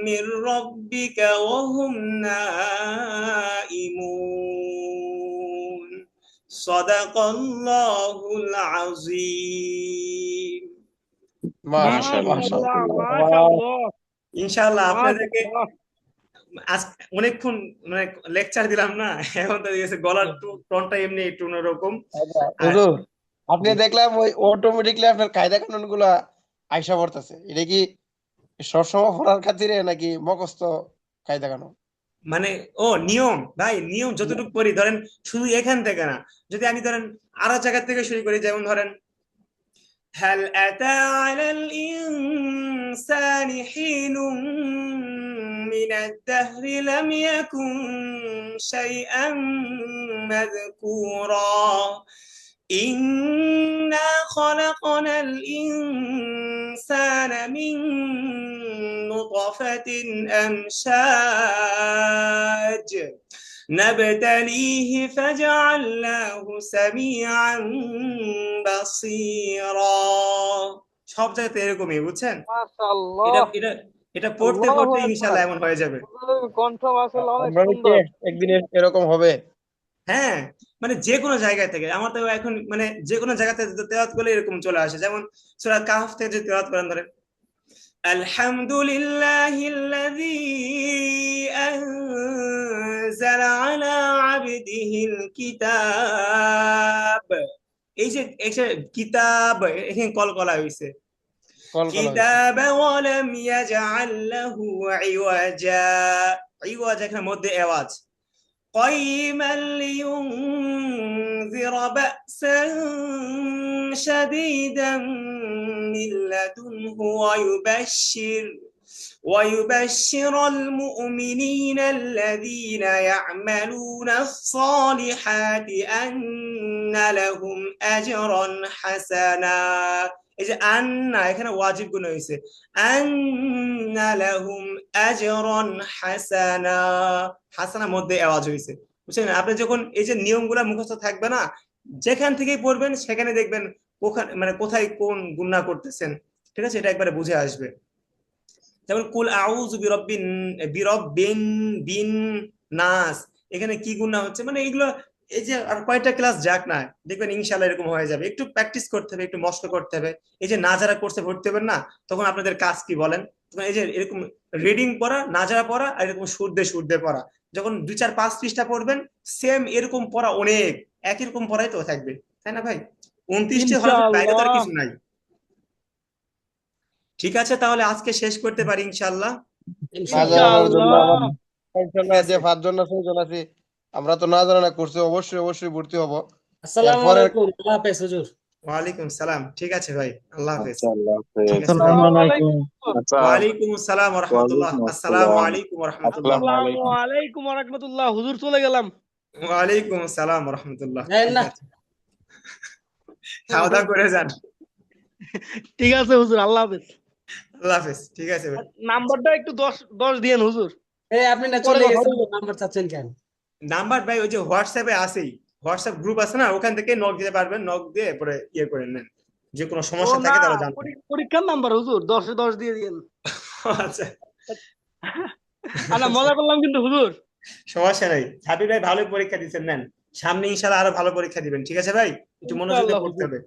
من ربك وهم نائمون। সাদাকাল্লাহুল আযীম। মাশাআল্লাহ মাশাআল্লাহ, মাশাআল্লাহ। মাশাআল্লাহ, ইনশাআল্লাহ আপনাদেরকে মাশাআল্লাহ। আজ অনেকক্ষণ মানে লেকচার দিলাম না, এখন তো গেছে গলার টোনটা এমনি একটু অন্যরকম। আচ্ছা, আর হুজুর আপনি জি, দেখলাম ওই অটোমেটিকলি আপনার কায়দা কানুন গুলা আইসা পড়তেছে, এটা কি সবসময় পড়ার খাতিরে নাকি মুখস্থ কায়দা কানুন? মানে ও নিয়ম ভাই, নিয়ম যতটুকু করি ধরেন শুধু এখান থেকে না, যদি আমি ধরেন আরো জায়গা থেকে শুরু করি, যেমন ধরেন هل أتى على الإنسان حين من الدهر لم يكن شيئا مذكورا إنا خلقنا الإنسان من نطفة أمشاج نبتليه فجعلناه سميعا বাসীরা। সব জায়গাতে এরকমই, বুঝছেন? এটা মাশাআল্লাহ, এটা এটা পড়তে আল্লাহু পড়তে আকবার। ইনশাআল্লাহ এমন হয়ে যাবে। হুজুরের কণ্ঠ মাশাআল্লাহ অনেক আপনার কি সুন্দর। একদিন এরকম হবে? হ্যাঁ, মানে যে কোনো জায়গা থেকে আমার তো এখন মানে যে কোনো জায়গাতে তেলাওয়াত করলে এরকম চলে আসে। যেমন সূরা কাহফ থেকে যদি তেলাওয়াত করেন, ধরেন আলহামদুলিল্লাহিল্লাযী আনজালা আলা আবদিহিল কিতাব। এই যে কিতাব, এখানে কলকলা হইছে কলকলা হয়েছে। কিতাব ওয়ালাম ইয়াজআল লাহু ইওয়াজা। ইওয়াজা এখানে মধ্যে আওয়াজ। قيما لينذر بأسا شديدا من لدنه ويبشر المؤمنين الذين يعملون الصالحات أن لهم أجرا حسنا। এই যে আন্না এখানে ওয়াজিব গুণ হয়েছে, আন্না লাহুম আজরান হাসানা। হাসানা মধ্যে আওয়াজ হয়েছে, বুঝছেন? আপনি যখন এই যে নিয়মগুলা মুখস্থ থাকবে না, যেখান থেকেই পড়বেন সেখানে দেখবেন ওখানে মানে কোথায় কোন গুণা করতেছেন, ঠিক আছে? এটা একবারে বুঝে আসবে। যেমন কুল আউযু বিরব্বিন বিন নাস, এখানে কি গুণা হচ্ছে মানে এগুলো, এই যে আর কয়টা ক্লাস যাক না, দেখবেন ইনশাআল্লাহ এরকম হয়ে যাবে। একটু প্র্যাকটিস করতে হবে, একটু মস্ত করতে হবে। এই যে না যারা কোর্সে ভর্তি হবেন না, তখন আপনাদের কাজ কি বলেন? তখন এই যে এরকম রিডিং পড়া, না যারা পড়া, আর এরকম সুর দিয়ে পড়া। যখন 2 4 5 পৃষ্ঠা পড়বেন, সেম এরকম পড়া অনেক, একই রকম পড়াই তো থাকবে, তাই না ভাই? 29টি হরফের বাইরে তো আর ইনশাআল্লাহ, কিছু নাই। ঠিক আছে, তাহলে আজকে শেষ করতে পারি ইনশাআল্লাহ। না জানানোর জন্য ইনশাআল্লাহ। আমার ঠিক ইনশাল্লাহ যে আছে। 5 জন না 6 জন আছি, আমরা তো না জানা না করছে, অবশ্যই অবশ্যই ভর্তি হব। আসসালামু এরপরে আলাইকুম, আল্লাহ হাফেজ হুজুর। ওয়ালাইকুম সালাম। ঠিক আছে ভাই, আল্লাহ হাফেজ। আচ্ছা, আল্লাহ ঠিক হাফেজ। আছে ভাই। আসসালামু আসসালামু আলাইকুম। আলাইকুম। আচ্ছা, ওয়ালাইকুম আসসালাম ওয়া রাহমাতুল্লাহ। ওয়ালাইকুম আসসালামু আসসালাম। আলাইকুম ওয়া রাহমাতুল্লাহ। আসসালামু আসসালামু আলাইকুম। আলাইকুম ওয়া রাহমাতুল্লাহ। হুজুর চলে গেলাম। ওয়ালাইকুম আসসালাম ওয়া রাহমাতুল্লাহ। যাই ঠিক না। আছে, খাওয়া দাওয়া করে যান। ঠিক আছে হুজুর, আল্লাহ হাফেজ। আল্লাহ হাফেজ। ঠিক আছে ভাই। নাম্বারটা একটু 10 দিয়েন হুজুর, এই আপনি না পরে চলে কথা গেছেন, বলবো। নাম্বার চাচ্ছেন কেন? নাম্বার ভাই ওই যে হোয়াটসঅ্যাপে আছেই, হোয়াটসঅ্যাপ গ্রুপ আছে না, ওখান থেকে নক দিতে পারবেন, নক দিয়ে পরে ইয়ে করে নেন। যে কোনো ও সমস্যা না, থাকে তাহলে জানবেন। পরীক্ষার নাম্বার হুজুর, 10-10 দিয়ে দিয়েন। আচ্ছা না, আচ্ছা, মজা করলাম কিন্তু হুজুর। সমস্যা নাই। হাবিব ভাই ভালোই পরীক্ষা দিচ্ছেন, নেন। সামনে ইনশাআল্লাহ আরো ভালো পরীক্ষা দিবেন, ঠিক আছে ভাই? একটু মনোযোগ দিয়ে ইনশাআল্লাহ পড়তে হুজুর। হবে।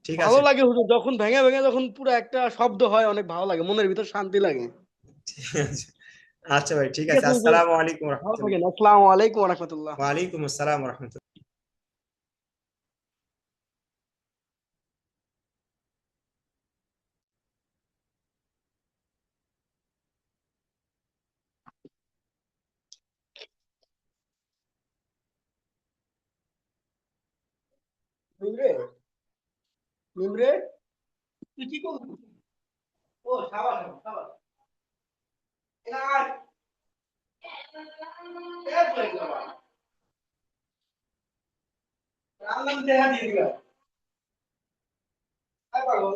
ঠিক ভালো আছে। লাগে হুজুর, যখন ভেঙে ভেঙে যখন পুরো একটা শব্দ হয়, অনেক ভালো লাগে, মনের ভিতর শান্তি লাগে। ঠিক আছে। আচ্ছা ভাই, ঠিক ঠিক আছে। আছে হুজুর, আসসালামু আলাইকুম ভালো রহমতুল্লাহ। থাকেন। আসসালামু আলাইকুম ওয়া রাহমাতুল্লাহ। ওয়ালাইকুম আসসালাম রহমতুল্লাহ। মিমরে, মিমরে, তুই কি করছিস? ও সাবাস সাবাস। এরা আয়। এ তুই বাবা, রান্না দেখা দিয়ে দিবা। আয় পাগল।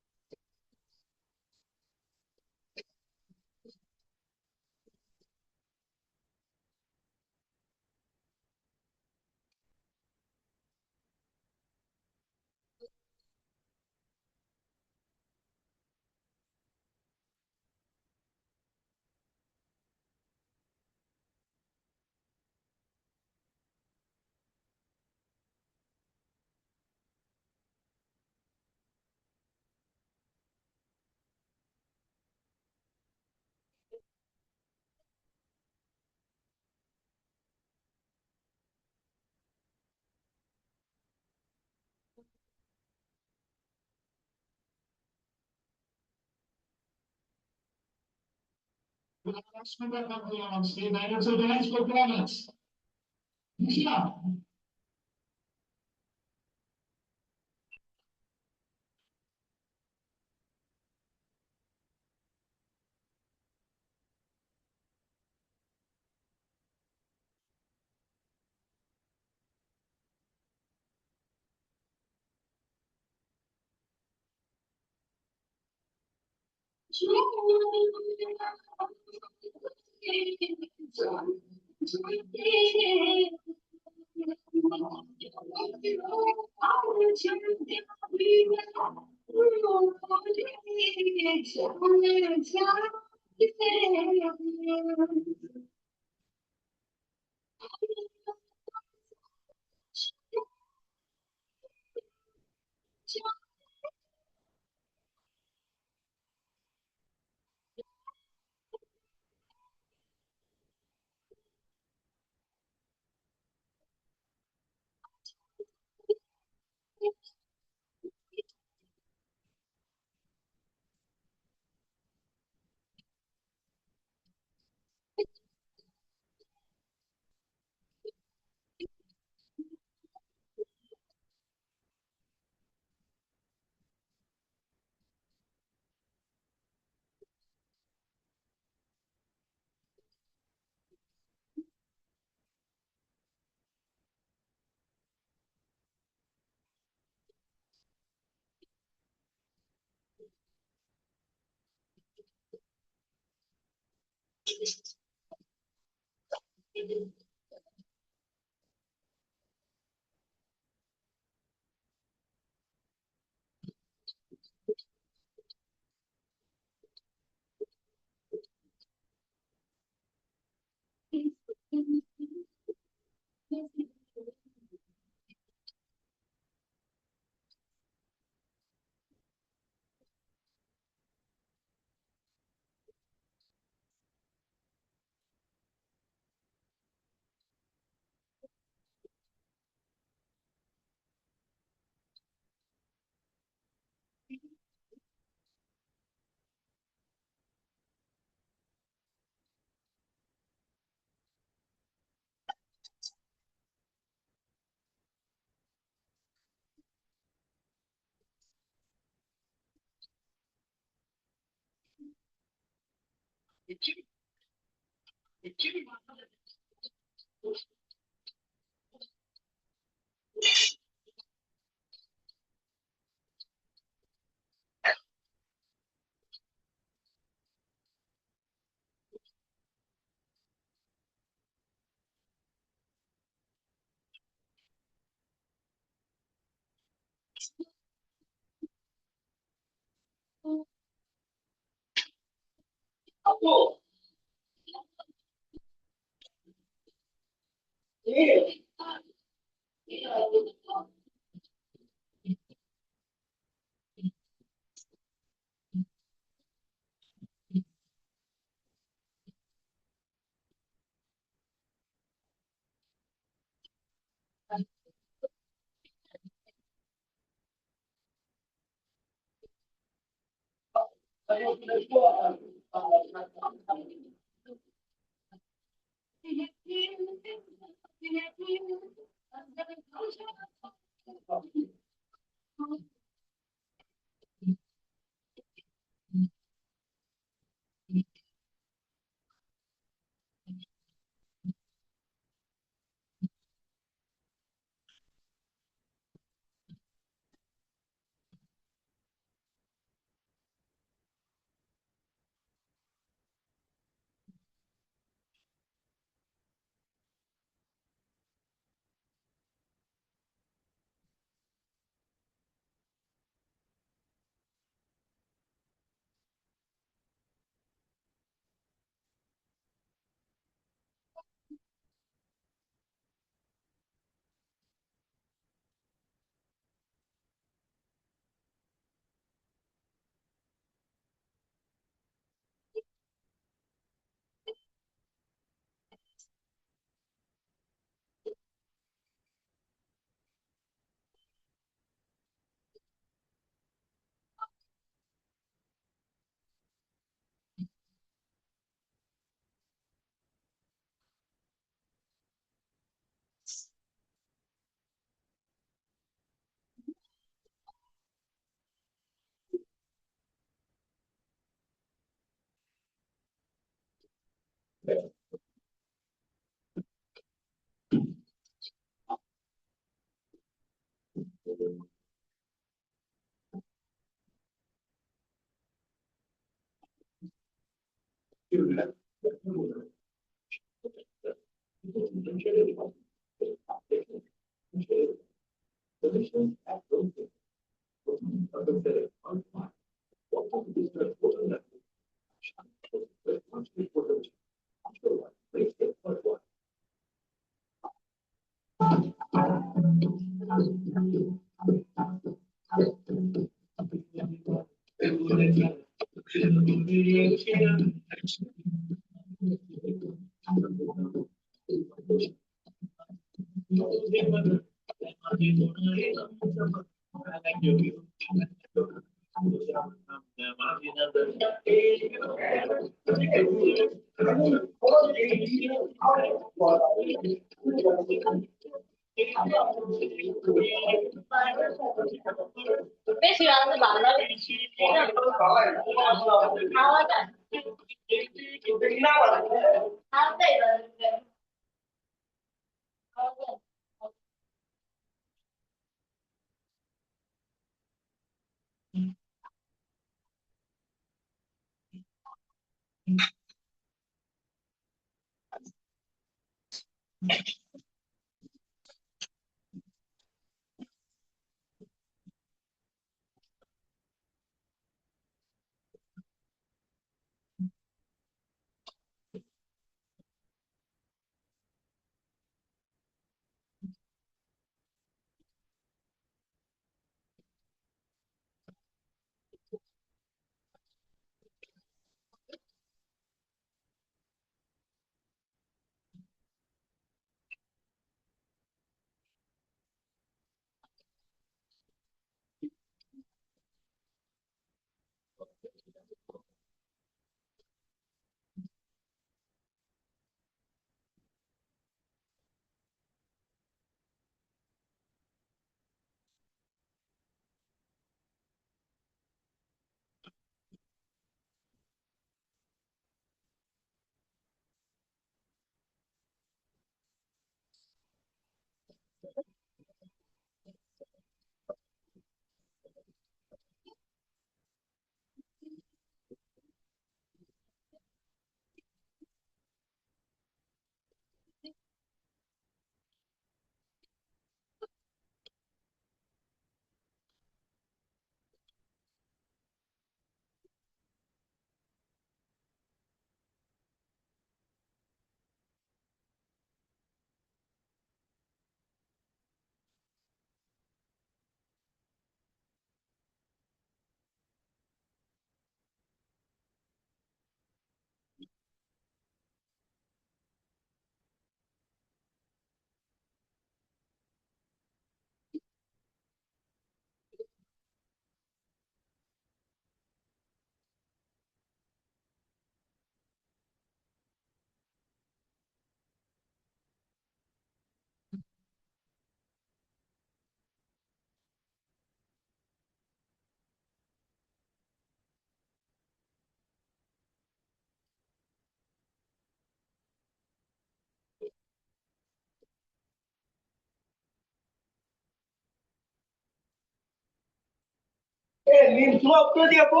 মিম তুমি অফ করে দিও আপু।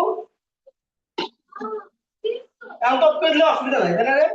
এখন তো অফ করে দিলে অসুবিধা নাই তাই না রে?